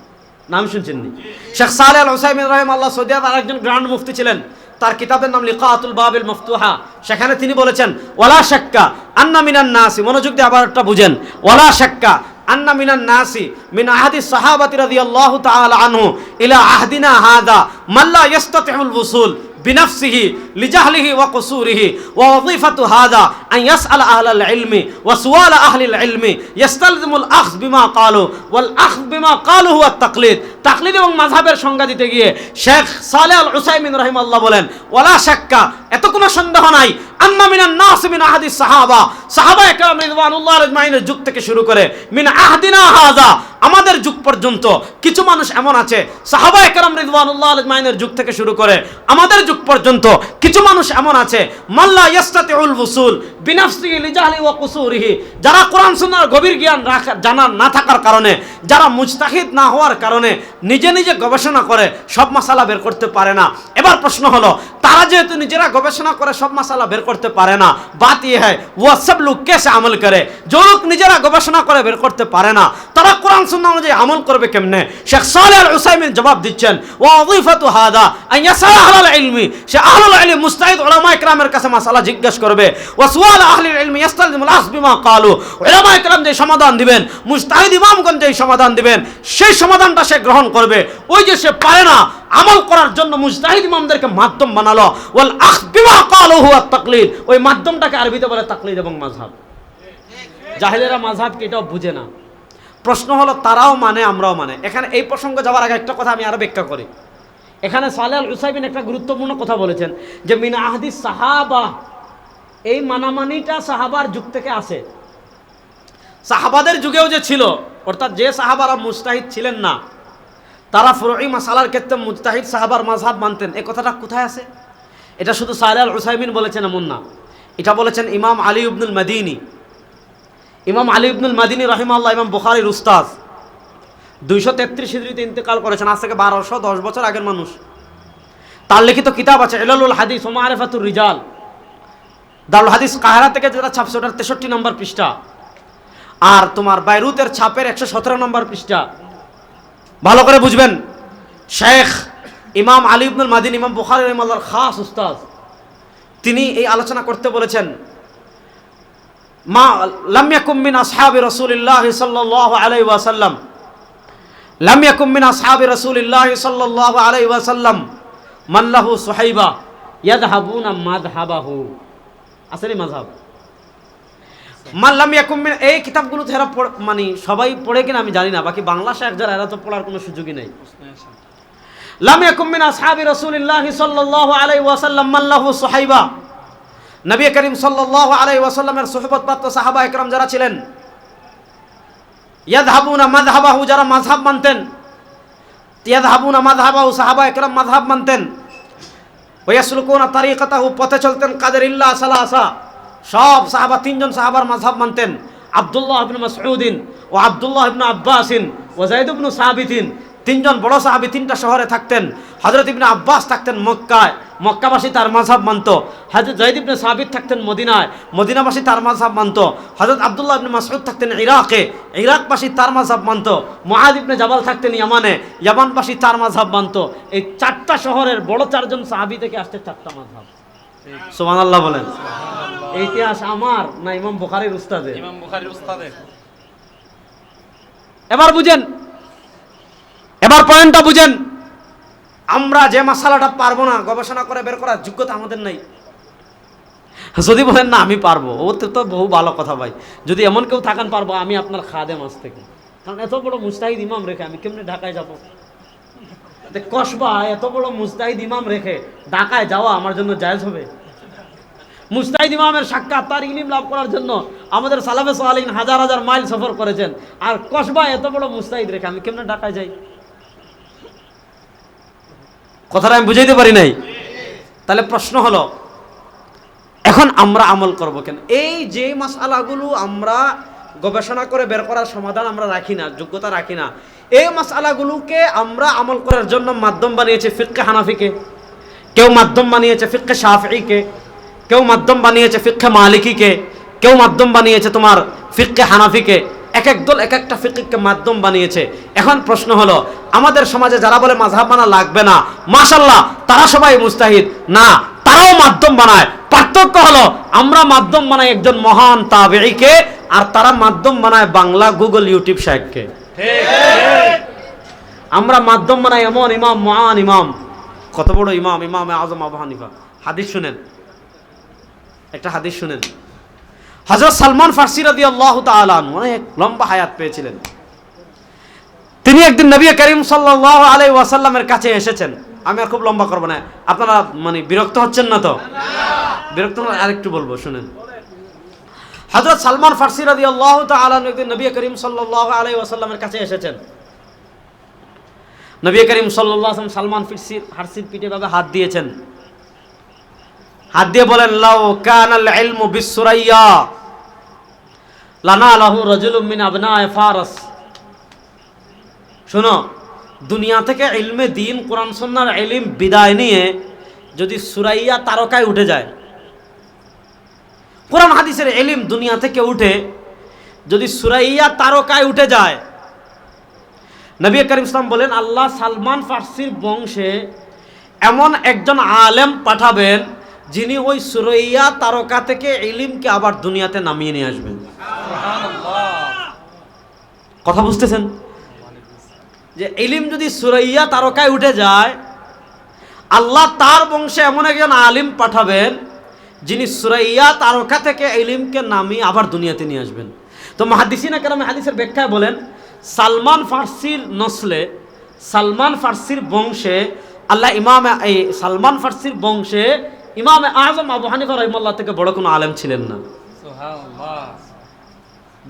নাম শুনছেন নি? শেখ সালেহ আল উসাইমিন রাহিমাহুল্লাহ সৌদি আরবের আরেকজন গ্র্যান্ড মুফতি ছিলেন, তার কিতাবের নাম লিকাতুল বাবিল মফতুহা। সেখানে তিনি বলেছেন, ওয়ালা শাক্কা আন্না মিনান নাসি, মনোযোগ দিয়ে আবার একটা বুঝেন, ওয়ালা শাক্কা আন্না মিনান নাসি মিন আহাদিস সাহাবাতি রাদিয়াল্লাহু তাআলা আনহু ইলা আহদিনা হাদা মাল্লা ইস্তাতিউল উসুল বিনাফসিহি লিজাহলিহি ওয়া কুসুরিহি ওয়া ওয়াজিফাতু হাদা আন ইয়াসআল আহলাল ইলমি ওয়া সুআল আহলিল ইলমি ইস্তালজিমুল আখয বিমা ক্বালু ওয়াল আখয বিমা ক্বালু হুয়া তাকলিদ। তাকলিদ এবং মাযহাবের সংজ্ঞা দিতে গিয়ে শেখ সালেহ আল উসাইমিন রাহিমাহুল্লাহ বলেন, ওয়ালা শাক্কা, এত কোনো সন্দেহ নাই, আন্না মিনান নাস মিন আহাদিস সাহাবা, সাহাবায়ে কেরাম রিদওয়ানুল্লাহি আলাইহিমের যুগ থেকে শুরু করে মিন আহদিনা হাযা, আমাদের যুগ পর্যন্ত কিছু মানুষ এমন আছে, সাহাবায়ে কেরাম রিদওয়ানুল্লাহি আলাইহিমের যুগ থেকে শুরু করে আমাদের যুগ পর্যন্ত কিছু মানুষ এমন আছে, মাল্লা ইস্তাতিউল উসুল বিনাফসিহি লিজাহলি ওয়া কুসুরিহি, যারা কোরআন সুন্নাহর গভীর জ্ঞান জানা না থাকার কারণে, যারা মুজতাহিদ না হওয়ার কারণে নিজে নিজে গবেষণা করে সব মাসালা বের করতে পারে না। এবার প্রশ্ন হলো, তারা যেহেতু নিজেরা গবেষণা করে সব মাসালা বের করতে পারে না, বাত ইয়ে হ্যায় ওয়া সব লোক কেসে আমল করে, যে লোক নিজেরা গবেষণা করে বের করতে পারে না, তারা কোরআন সুন্নাহ অনুযায়ী আমল করবে কেমনে? শেখ সালেহ আল উসাইমিন জবাব দিচ্ছেন, ওয়া ওয়াজিফাতু হাদা আন ইয়াসআল আহলাল ইলমি, সে আহলুল ইলম মুস্তাহিদ উলামায়ে কেরামের কাছে মাসালা জিজ্ঞেস করবে, ওয়া সুআল আহলিল ইলমি ইস্তালজিমুল আখয বিমা ক্বালু, উলামায়ে কেরাম যে সমাধান দিবেন, মুস্তাহিদ ইমামগণ যে সমাধান দিবেন, সেই সমাধানটা সে গ্রহণ করবে। ওই যে সে পারে না আমল করার জন্য মুজতাহিদ ইমামদেরকে মাধ্যম বানালো, ওয়াল আখয বিমা ক্বালু হুয়া তাকলিদ, ওই মাধ্যমটাকে আরবিতে বলে তাকলিদ এবং মাযহাব। জাহেলেরা মাযহাব কি এটাও বুঝে না। প্রশ্ন হলো, তারাও মানে আমরাও মানে। এখানে এই প্রসঙ্গে যাওয়ার আগে একটা কথা আমি আরো ব্যাখ্যা করি। এখানে সালেহ আল উসাইমিন একটা গুরুত্বপূর্ণ কথা বলেছেন যে মিন আহদিস সাহাবা, এই মানামানিটা সাহাবার যুগ থেকে আসে। সাহাবাদের যুগেও যে ছিল, অর্থাৎ যে সাহাবারা মুজতাহিদ ছিলেন না, তারা ফুরঈ মাসালার ক্ষেত্রে মুজতাহিদ সাহাবার মাযহাব মানতেন। এই কথাটা কোথায় আছে? এটা শুধু সালেহ আল উসাইমিন বলেছেন এমন না, এটা বলেছেন ইমাম আলী ইবনুল মাদিনী। ইমাম আলী ইবনুল মাদিনী রাহিমাহুল্লাহ ইমাম বুখারীর উস্তাদ, 233 হিজরিতে ইন্তেকাল করেছেন, আজ থেকে 1210 বছর আগের মানুষ। তার লিখিত কিতাব আছে ইলালুল হাদিস ওয়া মারিফাতুর রিজাল, দারুল হাদিস কায়রা থেকে যেটা ছাপছে ওটার 63 নম্বর পৃষ্ঠা, আর তোমার বাইরুতের ছাপের 117 নম্বর পৃষ্ঠা। ভালো করে বুঝবেন, শেখ ইমাম আলী ইবনুল মাদিনী ইমাম বুখারী রাহিমাহুল্লাহর খাস উস্তাদ, তিনি এই আলোচনা করতে বলেছেন, মা লাম ইয়াকুম মিন আসহাবি রাসূলিল্লাহ সাল্লাল্লাহু আলাইহি ওয়াসাল্লাম, লাম ইয়াকুম মিন আসহাবি রাসূলিল্লাহ সাল্লাল্লাহু আলাইহি ওয়াসাল্লাম মান লাহু সুহাইবা ইয়াযহাবুনা মাযহাবাহু। আসলে মাযহাব মান লাম ইয়াকুম মিন, এই কিতাবগুলো যারা মানে সবাই পড়ে কিনা আমি জানি না, বাকি বাংলা শায়েখ যারা এরা তো পড়ার কোনো সুযোগই নেই। লাম ইয়াকুম মিন আসহাবি রাসূলিল্লাহ সাল্লাল্লাহু আলাইহি ওয়াসাল্লাম মান লাহু সুহাইবা, নবী করিম সাল্লাল্লাহু আলাইহি ওয়াসাল্লামের সুহবতপ্রাপ্ত সাহাবা একরাম যারা ছিলেন, ইয়াযহাবুনা মাযহাবাহু, যারা মাযহাব মানতেন, ইয়াযহাবুনা মাযহাবাহু, সাহাবা একরাম মাযহাব মানতেন, ওয়া ইয়াসলুকুনা তারিকাতাহু, পথে চলতেন, কাদের ইল্লা সালাসা, সব সাহাবা 3 জন সাহাবার মাযহাব মানতেন, আব্দুল্লাহ ইবনে মাসউদিন ও আব্দুল্লাহ ইবনে আব্বাসিন ও যায়েদ ইবনে সাবিতিন, 3 জন বড় সাহাবী 3টা শহরে থাকতেন। হযরত ইবনে আব্বাস থাকতেন মক্কায়, মক্কাবাসী তার মাযহাব মানত। হযরত যায়েদ ইবনে সাবিত থাকতেন মদিনায়, মদিনাবাসী তার মাযহাব মানত। হযরত আব্দুল্লাহ ইবনে মাসউদ থাকতেন ইরাকে, ইরাকবাসী তার মাযহাব মানত। মুআয ইবনে জাবাল থাকতেন ইয়ামানে, ইয়ামানবাসী তার মাযহাব মানত। এই 4টা শহরের বড় 4 জন সাহাবী থেকে আসছে 4টা মাযহাব। সুবহানাল্লাহ বলেন। এই ইতিহাস আমার না ইমাম বুখারীর উস্তাদের? ইমাম বুখারীর উস্তাদের। এবার বুঝেন, এবার পয়েন্টটা বুঝেন, আমরা যে মাসালাটা পারবো না, গবেষণা করে বের করার যোগ্যতা আমাদের নাই, যদি বলেন না আমি পারবো, ওতে তো বহু ভালো কথা ভাই। যদি এমন কেউ থাকেন পারবো, আমি আপনার খাদেম আজ থেকে। কারণ এত বড় মুস্তাহিদ ইমাম রেখে আমি কেমনে ঢাকায় যাবো? কসবা এত বড় মুস্তাহিদ ইমাম রেখে ঢাকায় যাওয়া আমার জন্য জায়েজ হবে? মুস্তাহিদ ইমামের সাক্ষাৎ, তার ইলম লাভ করার জন্য আমাদের সালাফে সালিহিন হাজার হাজার মাইল সফর করেছেন, আর কসবা এত বড় মুস্তাহিদ রেখে আমি কেমনে ঢাকায় যাই? কথাটা আমি বুঝাইতে পারি নাই। তাহলে প্রশ্ন হলো, এখন আমরা আমল করব কেন? এই যে মাসআলাগুলো আমরা গবেষণা করে বের করার সমাধান আমরা রাখি না, যোগ্যতা রাখি না, এই মাসআলাগুলোকে আমরা আমল করার জন্য মাধ্যম বানিয়েছে ফিকহে হানাফিকে, কেউ মাধ্যম বানিয়েছে ফিকহে শাফিঈকে, কেউ মাধ্যম বানিয়েছে ফিকহে মালিকিকে, কেউ মাধ্যম বানিয়েছে তোমার ফিকহে হানাফিকে। এক এক দল এক একটা ফিকহকে মাধ্যম বানিয়েছে। এখন প্রশ্ন হলো, আমাদের সমাজে যারা বলে মাযহাব মানা লাগবে না, মাশাআল্লাহ তারা সবাই মুস্তাহিদ না, তারাও মাধ্যম বানায়। পার্থক্য হলো, আমরা মাধ্যম বানাই একজন মহান তাবেঈকে, আর তারা মাধ্যম বানায় বাংলা গুগল ইউটিউব শায়েখকে। আমরা মাধ্যম বানাই এমন ইমাম, মহান ইমাম, কত বড় ইমাম, ইমামে আজম আবু হানিফা। হাদিস শুনেন, একটা হাদিস শুনেন। হযরত সালমান ফারসি রাদিয়াল্লাহু তাআলা আনহু অনেক লম্বা হায়াত পেয়েছিলেন। তিনি একদিন নবী করিম সাল্লাল্লাহু আলাইহি ওয়াসাল্লামের কাছে এসেছেন। আমি আর খুব লম্বা করব না, আপনারা মানে বিরক্ত হচ্ছেন না তো? বিরক্ত না, আরেকটু বলবো, শুনেন। হযরত সালমান ফারসি রাদিয়াল্লাহু তাআলা আনহু একদিন নবী করিম সাল্লাল্লাহু আলাইহি ওয়াসাল্লামের কাছে এসেছেন। নবী করিম সাল্লাল্লাহু আলাইহি ওয়াসাল্লাম সালমান ফারসির পিঠে ভাবে হাত দিয়েছেন। হাত দিয়ে বলেন, লাউ কানাল ইলমু বিসুরাইয়া লানালাহু রাজুলুম মিন আবনায়ে ফারস। শোনো, দুনিয়া থেকে ইলমে দ্বীন, কোরআন সুন্নাহর ইলম বিদায় নিয়ে যদি সুরাইয়া তারকায় উঠে যায়, কোরআন হাদিসের ইলম দুনিয়া থেকে উঠে যদি সুরাইয়া তারকায় উঠে যায়, নবী করিম সাল্লাল্লাহু আলাইহি ওয়াসাল্লাম বলেন, আল্লাহ সালমান ফারসির বংশে এমন একজন আলেম পাঠাবেন যিনি ওই সুরাইয়া তারকা থেকে ইলমকে আবার দুনিয়াতে নামিয়ে নিয়ে আসবেন। কথা বুঝতেছেন? যে ইলম যদি সুরাইয়া তারকায় উঠে যায়, আল্লাহ তার বংশে এমন একজন আলিম পাঠাবেন যিনি সুরাইয়া তারকা থেকে ইলমকে নামিয়ে আবার দুনিয়াতে নিয়ে আসবেন। তো মুহাদ্দিসিনে কেরাম হাদিসের ব্যাখ্যায় বলেন, সালমান ফারসির নসলে, সালমান ফারসির বংশে আল্লাহ সালমান ফারসির বংশে ইমামে আজম আবু হানিফা রাহিমাহুল্লাহ থেকে বড় কোনো আলেম ছিলেন না। সুবহানাল্লাহ।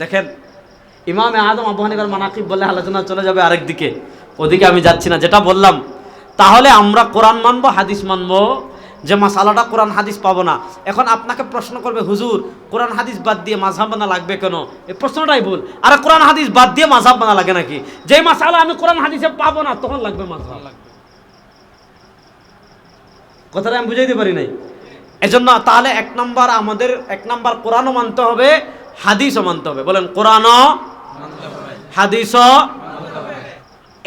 দেখেন, ইমামে আজম আবু হানিফার মানাকিব বলে আলোচনা চলে যাবে আরেক দিকে, ওদিকে আমি যাচ্ছি না। যেটা বললাম, তাহলে আমরা কোরআন মানবো, হাদিস মানবো, যে মাসালাটা কোরআন হাদিস পাবো না। এখন আপনাকে প্রশ্ন করবে, হুজুর কোরআন হাদিস বাদ দিয়ে মাযহাব মানা লাগবে কেন? এই প্রশ্নটাই ভুল। আরে কোরআন হাদিস বাদ দিয়ে মাযহাব মানা লাগে নাকি? যে মাসালা আমি কোরআন হাদিসে পাবো না, তখন লাগবে মাযহাব। কথাটা আমি বুঝাইতে পারি নাই। এজন্য তাহলে আমাদের এক নাম্বার কোরআনও মানতে হবে, হাদিসও মানতে হবে। বলেন, কোরআনও হাদিসও।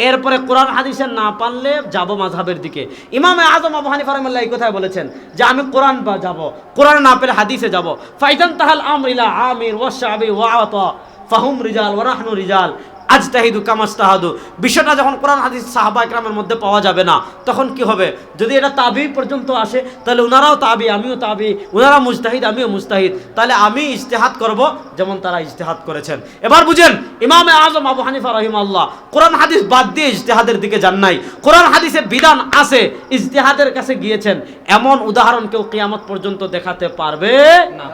এরপরে কোরআন হাদিসের না পারলে যাব মাযহাবের দিকে। ইমামে আজম আবু হানিফা রাহিমাহুল্লাহ এই কথাই বলেছেন যে আমি কোরআন যাব, কোরআন না পেলে হাদিসে যাব। ফাইদান তাহাল আমর ইলা আমির ওয়া শাবি ওয়া আতা ফাহুম রিজাল ওয়া নাহনু রিজাল আজতাহিদু কামাস্তাহাদু। বিষয়টা যখন কোরআন হাদিস সাহাবা ইকরামের মধ্যে পাওয়া যাবে না, তখন কি হবে? যদি এটা তাবি পর্যন্ত আসে, তাহলে উনারাও তাবি, আমিও তাবি, উনারা মুজতাহিদ, আমিও মুজতাহিদ, তাহলে আমি ইজতিহাদ করব যেমন তারা ইজতিহাদ করেছেন। এবার বুঝেন, ইমামে আজম আবু হানিফা রাহিমাহুল্লাহ কোরআন হাদিস বাদ দিয়ে ইজতিহাদের দিকে যান নাই। কোরআন হাদিসে বিধান আছে, ইজতিহাদের কাছে গিয়েছেন। এমন উদাহরণ কেউ কিয়ামত পর্যন্ত দেখাতে পারবে না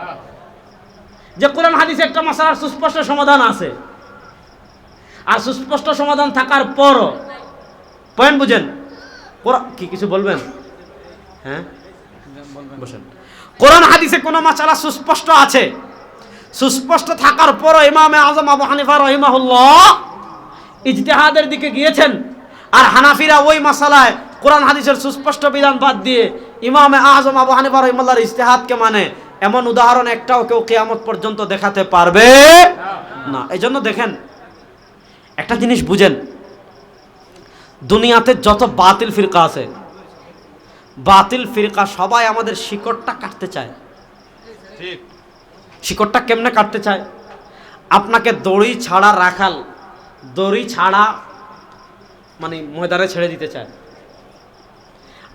যে কোরআন হাদিসে একটা মাসালার সুস্পষ্ট সমাধান আছে। আর সুস্পষ্ট সমাধান থাকার পরও, পয়েন্ট বুঝেন, কি কিছু বলবেন? হ্যাঁ বসেন। কোরআন হাদিসে কোন মাসালা সুস্পষ্ট আছে, সুস্পষ্ট থাকার পরও ইমামে আজম আবু হানিফা রাহিমাহুল্লাহ ইজতিহাদের দিকে গিয়েছেন। আর হানাফিরা ওই মাসালায় কোরআন হাদিসের সুস্পষ্ট বিধান বাদ দিয়ে ইমামে আজম আবু হানিফা রাহিমাহুল্লাহর ইজতিহাদকে মানে, এমন উদাহরণ একটাও কেউ কিয়ামত পর্যন্ত দেখাতে পারবে না। এই জন্য দেখেন, একটা জিনিস বুঝেন, দুনিয়াতে যত বাতিল ফিরকা আছে, বাতিল ফিরকা সবাই আমাদের শিকড়টা কাটতে চায়। ঠিক, শিকড়টা কেমনে কাটতে চায়? আপনাকে দড়ি ছাড়া রাখাল, দড়ি ছাড়া মানে ময়দানে ছেড়ে দিতে চায়।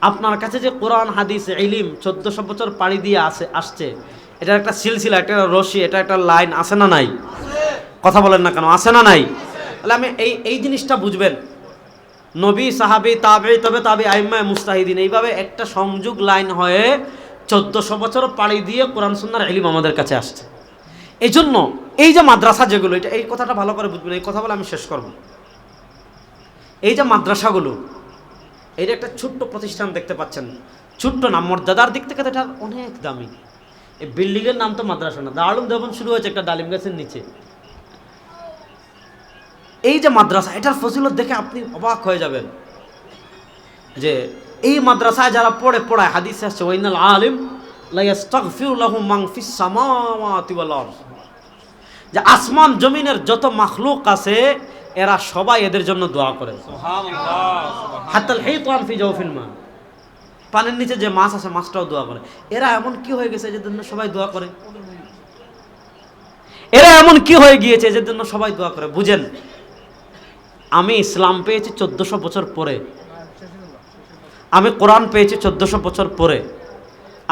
আপনার কাছে যে কোরআন হাদিস ইলম 1400 বছর পাড়ি দিয়ে আসছে, এটা একটা সিলসিলা, একটা রশি, এটা একটা লাইন আছে না নাই? কথা বলেন না কেন, আছে না নাই? তাহলে আমি এই জিনিসটা বুঝবেন, নবী, সাহাবী, তাবেঈ, তবে তাবেঈ, আইম্মা, মুজতাহিদিন, এইভাবে একটা সংযোগ লাইন হয়ে 1400 বছর পাড়ি দিয়ে কোরআন সুন্নাহর ইলম আমাদের কাছে আসছে। এই জন্য এই যে মাদ্রাসা যেগুলো, এটা এই কথাটা ভালো করে বুঝবেন, এই কথা বলে আমি শেষ করব। এই যে মাদ্রাসাগুলো, এটা একটা ছোট্ট প্রতিষ্ঠান দেখতে পাচ্ছেন, ছোট্ট না, মর্যাদার দিক থেকে এটা অনেক দামি। এই বিল্ডিংয়ের নাম তো মাদ্রাসা না, দারুল দেবন শুরু হয়েছে একটা ডালিম গাছের নিচে। এই যে মাদ্রাসা, এটার ফজিলত দেখে আপনি অবাক হয়ে যাবেন যে এই মাদ্রাসায় যারা পড়ায়, হাদিসে আসছে ওয়াইনাল আলিম লা ইস্তাগফিরু লাহু মান ফিস সামাওয়াতি ওয়াল আরদ, যে আসমান জমিনের যত মাখলুক আছে এরা সবাই এদের জন্য দোয়া করে। সুবহানাল্লাহ। হাত্তাল হাইতান ফি জাওফিল মা, পানির নিচে যে মাছ আছে মাছটাও দোয়া করে। এরা এমন কি হয়ে গেছে যে জন্য সবাই দোয়া করে? এরা এমন কি হয়ে গিয়েছে যে জন্য সবাই দোয়া করে? বুঝেন, আমি ইসলাম পেয়েছি 1400 বছর পরে, আমি কোরআন পেয়েছি 1400 বছর পরে,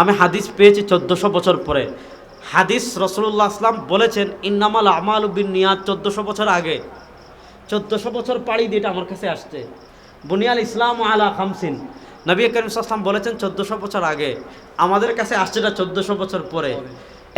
আমি হাদিস পেয়েছি 1400 বছর পরে। হাদিস রাসূলুল্লাহ সাল্লাল্লাহু আলাইহি ওয়াসাল্লাম বলেছেন ইন্নামাল আমালু বিন্নিয়াত 1400 বছর আগে, 1400 বছর পাড়ি দিয়ে এটা আমার কাছে আসছে। বুনিয়াল ইসলাম আলা খামসিন, নবী করিম সাল্লাল্লাহু আলাইহি ওয়াসাল্লাম বলেছেন 1400 বছর আগে, আমাদের কাছে আসছে এটা 1400 বছর পরে।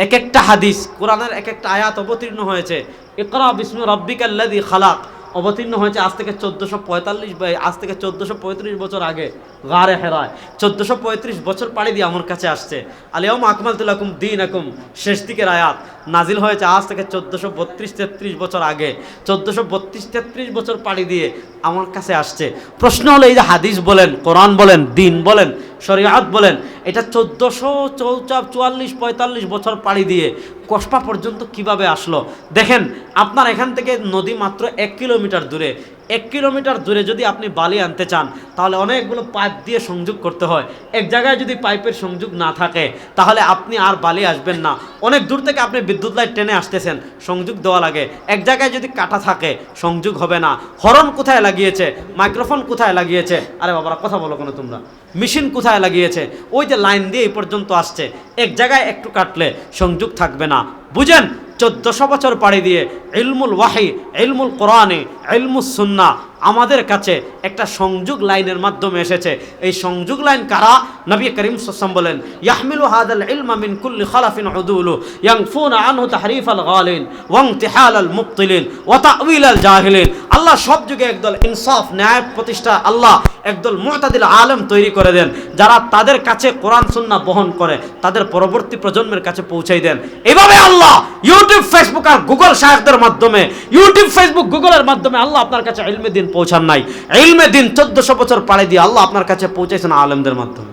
এক একটা হাদিস, কোরআনের এক একটা আয়াত অবতীর্ণ হয়েছে, ইকরা বিসমি রাব্বিকাল্লাযী খালাক, অবতীর্ণ হয়েছে আজ থেকে 1435 বছর আগে গারে হেরায়। 1435 বছর পাড়ি দিয়ে আমার কাছে আসছে। আল-ইয়াওমা আকমালতু লাকুম দীনাকুম, শেষ দিকের আয়াত নাজিল হয়েছে আজ থেকে 1432-33 বছর আগে। 1432-33 বছর পাড়ি দিয়ে আমার কাছে আসছে। প্রশ্ন হলো, এই যে হাদিস বলেন, কোরআন বলেন, দিন বলেন, শরীয়ত বলেন, এটা 1444-45 বছর পাড়ি দিয়ে কসবা পর্যন্ত কিভাবে আসলো? দেখেন, আপনার এখান থেকে নদী মাত্র 1 কিলোমিটার দূরে। 1 কিলোমিটার দূরে যদি আপনি বালি আনতে চান তাহলে অনেকগুলো পাইপ দিয়ে সংযোগ করতে হয়। এক জায়গায় যদি পাইপের সংযোগ না থাকে তাহলে আপনি আর বালি আসবেন না। অনেক দূর থেকে আপনি বিদ্যুৎ লাইন টেনে আসতেছেন, সংযোগ দেওয়া লাগে। এক জায়গায় যদি কাটা থাকে সংযোগ হবে না। হরন কোথায় লাগিয়েছে, মাইক্রোফোন কোথায় লাগিয়েছে, আরে বাবারা কথা বলো কেন তোমরা, মেশিন কোথায় লাগিয়েছে, ওই যে লাইন দিয়ে এই পর্যন্ত আসছে। এক জায়গায় একটু কাটলে সংযোগ থাকবে না। বুঝেন, 1400 বছর পাড়ি দিয়ে ইলমুল ওয়াহি, ইলমুল কোরআনে, ইলমুস সুন্নাহ আমাদের কাছে একটা সংযোগ লাইনের মাধ্যমে এসেছে। এই সংযোগ লাইন কারা? নবী করিম সাল্লাল্লাহু আলাইহি ওয়াসাল্লাম বলেন, ইয়াহমিলু হাদাল ইলমা মিন কুল্লি খালাফিন উদুলু ইয়ানফুনা আনহু তাহরিফাল গালিন ওয়া ইনতিহালাল মুবতিলিন ওয়া তা'ওয়িলাল জাহিলিন। আল্লাহ সব যুগে একদল ইনসাফ, ন্যায় প্রতিষ্ঠা, আল্লাহ একদল মুতাদিল আলেম তৈরি করে দেন, যারা তাদের কাছে কোরআন সুন্নাহ বহন করে তাদের পরবর্তী প্রজন্মের কাছে পৌঁছাই দেন। এভাবে আল্লাহ ইউটিউব, ফেসবুক আর গুগল শায়েখদের মাধ্যমে, ইউটিউব, ফেসবুক, গুগলের মাধ্যমে আল্লাহ আপনার কাছে ইলমে দিন পৌঁছান নাই। ইলমে দিন 1400 বছর পাড়ি দিয়ে আল্লাহ আপনার কাছে পৌঁছাইছেন আলেমদের মাধ্যমে।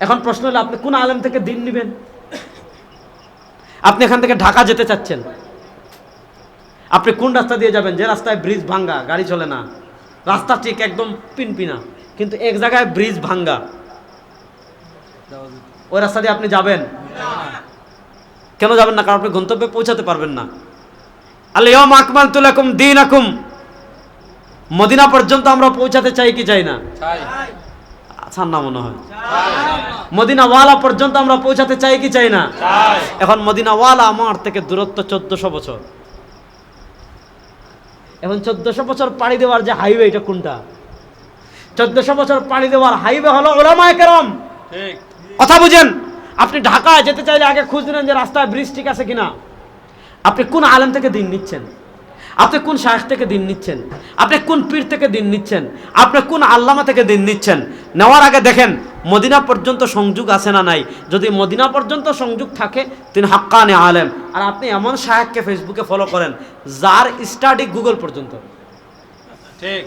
এখন প্রশ্ন হলো, আপনি কোন আলেম থেকে দিন নেবেন? আপনি এখান থেকে ঢাকা যেতে চাচ্ছেন, আপনি কোন রাস্তা দিয়ে যাবেন? যে রাস্তায় ব্রিজ ভাঙ্গা, গাড়ি চলে না, রাস্তা ঠিক একদম পিনপিনা, কিন্তু এক জায়গায় ব্রিজ ভাঙ্গা, ওই রাস্তা দিয়ে আপনি যাবেন? কেন যাবেন না? কারণ আপনি গন্তব্যে পৌঁছাতে পারবেন না। আল-ইয়াওমা আকমালতু লাকুম দীনাকুম, মদিনা পর্যন্ত আমরা পৌঁছাতে চাই কি চাই না? আচ্ছা না, মনে হয় মদিনাওয়ালা পর্যন্ত আমরা পৌঁছাতে চাই কি চাই না? এখন মদিনাওয়ালা আমার থেকে দূরত্ব 1400 বছর। এখন 1400 বছর পাড়ি দেওয়ার যে হাইওয়ে, এটা কোনটা? 1400 বছর পাড়ি দেওয়ার হাইওয়ে হলো উলামায়ে কেরাম। ঠিক কথা বুঝেন। আপনি ঢাকায় যেতে চাইলে আগে খোঁজ নেন যে রাস্তায় ব্রিজ ঠিক আছে কিনা। আপনি কোন আলেম থেকে দিন নিচ্ছেন, আপনি কোন শায়েখ থেকে দিন নিচ্ছেন, আপনি কোন পীর থেকে দিন নিচ্ছেন, আপনি কোন আল্লামা থেকে দিন নিচ্ছেন। নেওয়ার আগে দেখেন মদিনা পর্যন্ত সংযোগ আছে না নাই। যদি মদিনা পর্যন্ত সংযোগ থাকে তিনি হাক্কানি আলেম। আর আপনি এমন শায়েখকে ফেসবুকে ফলো করেন যার স্টাডি গুগল পর্যন্ত, ঠিক,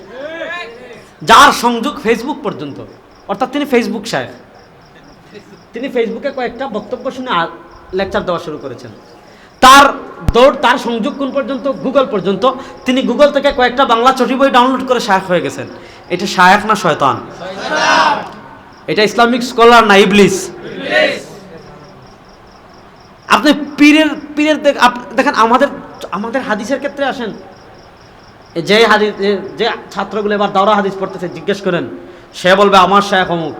যার সংযোগ ফেসবুক পর্যন্ত, অর্থাৎ তিনি ফেসবুক শায়েখ। তিনি ফেসবুকে কয়েকটা বক্তব্য শুনে লেকচার দেওয়া শুরু করেছেন। তার দৌড়, তার সংযোগ কোন পর্যন্ত? গুগল পর্যন্ত। তিনি গুগল থেকে কয়েকটা বাংলা চটি বই ডাউনলোড করে শায়েখ হয়ে গেছেন। এটা শায়েখ না শয়তান? এটা ইসলামিক স্কলার না ইবলিস? আপনি পীরের দেখেন, আমাদের হাদিসের ক্ষেত্রে আসেন, যে হাদিস, যে ছাত্রগুলো এবার দাওরা হাদিস পড়তেছে জিজ্ঞেস করেন সে বলবে আমার শায়েখ অমুক,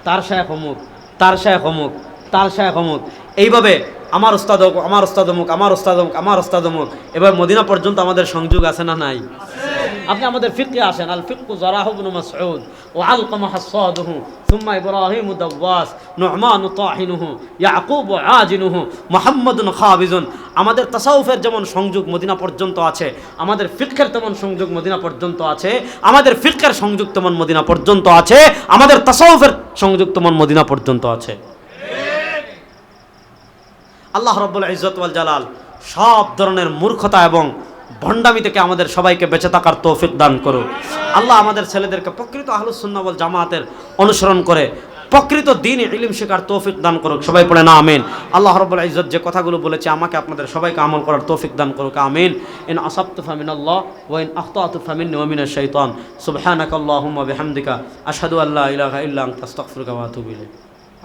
তার শায়েখ অমুক, তার শায়েখ অমুক, তার শায়েখ অমুক, এইভাবে আমার উস্তাদ অমুক, আমার উস্তাদ অমুক, আমার উস্তাদ অমুক, আমার উস্তাদ অমুক। এবার মদিনা পর্যন্ত আমাদের সংযোগ আছে না নাই? আপনি আমাদের ফিকহে আসেন, আল ফিকহু যারাহু ইবনে মাসউদ ওয়া আলকামা হাসাদুহু সুম্মা ইব্রাহিমু দাওয়াস নু'মানু তাহিনুহু ইয়াকুবু আজিনুহু মুহাম্মাদুন খাবিজুন। আমাদের তাসাউফের যেমন সংযোগ মদিনা পর্যন্ত আছে, আমাদের ফিকহের তেমন সংযোগ মদিনা পর্যন্ত আছে, আমাদের ফিকহের সংযোগ তেমন মদিনা পর্যন্ত আছে, আমাদের তাসাউফের সংযোগ তেমন মদিনা পর্যন্ত আছে। আল্লাহ রাব্বুল ইজ্জত ওয়াল জালাল সব ধরনের মূর্খতা এবং ভণ্ডামি থেকে আমাদের সবাইকে বেঁচে থাকার তৌফিক দান করুক। আল্লাহ আমাদের ছেলেদেরকে প্রকৃত আহলুস সুন্নাহ ওয়াল জামাতের অনুসরণ করে প্রকৃত দ্বীনি ইলম শেখার তৌফিক দান করুক। সবাই পড়ে না আমিন। আল্লাহ রাব্বুল ইজ্জত যে কথাগুলো বলেছে আমাকে আপনাদের সবাইকে আমল করার তৌফিক দান করুক, আমিন। ইন আসাবতু ফামিনাল্লাহ ওয়া ইন আখতাতু ফামিন্নি ওয়া মিনাশ শাইতান। সুবহানাকাল্লাহুম্মা বিহামদিকা আশহাদু আল্লা ইলাহা ইল্লা আনতা আস্তাগফিরুকা ওয়া আতুবু ইলাইক।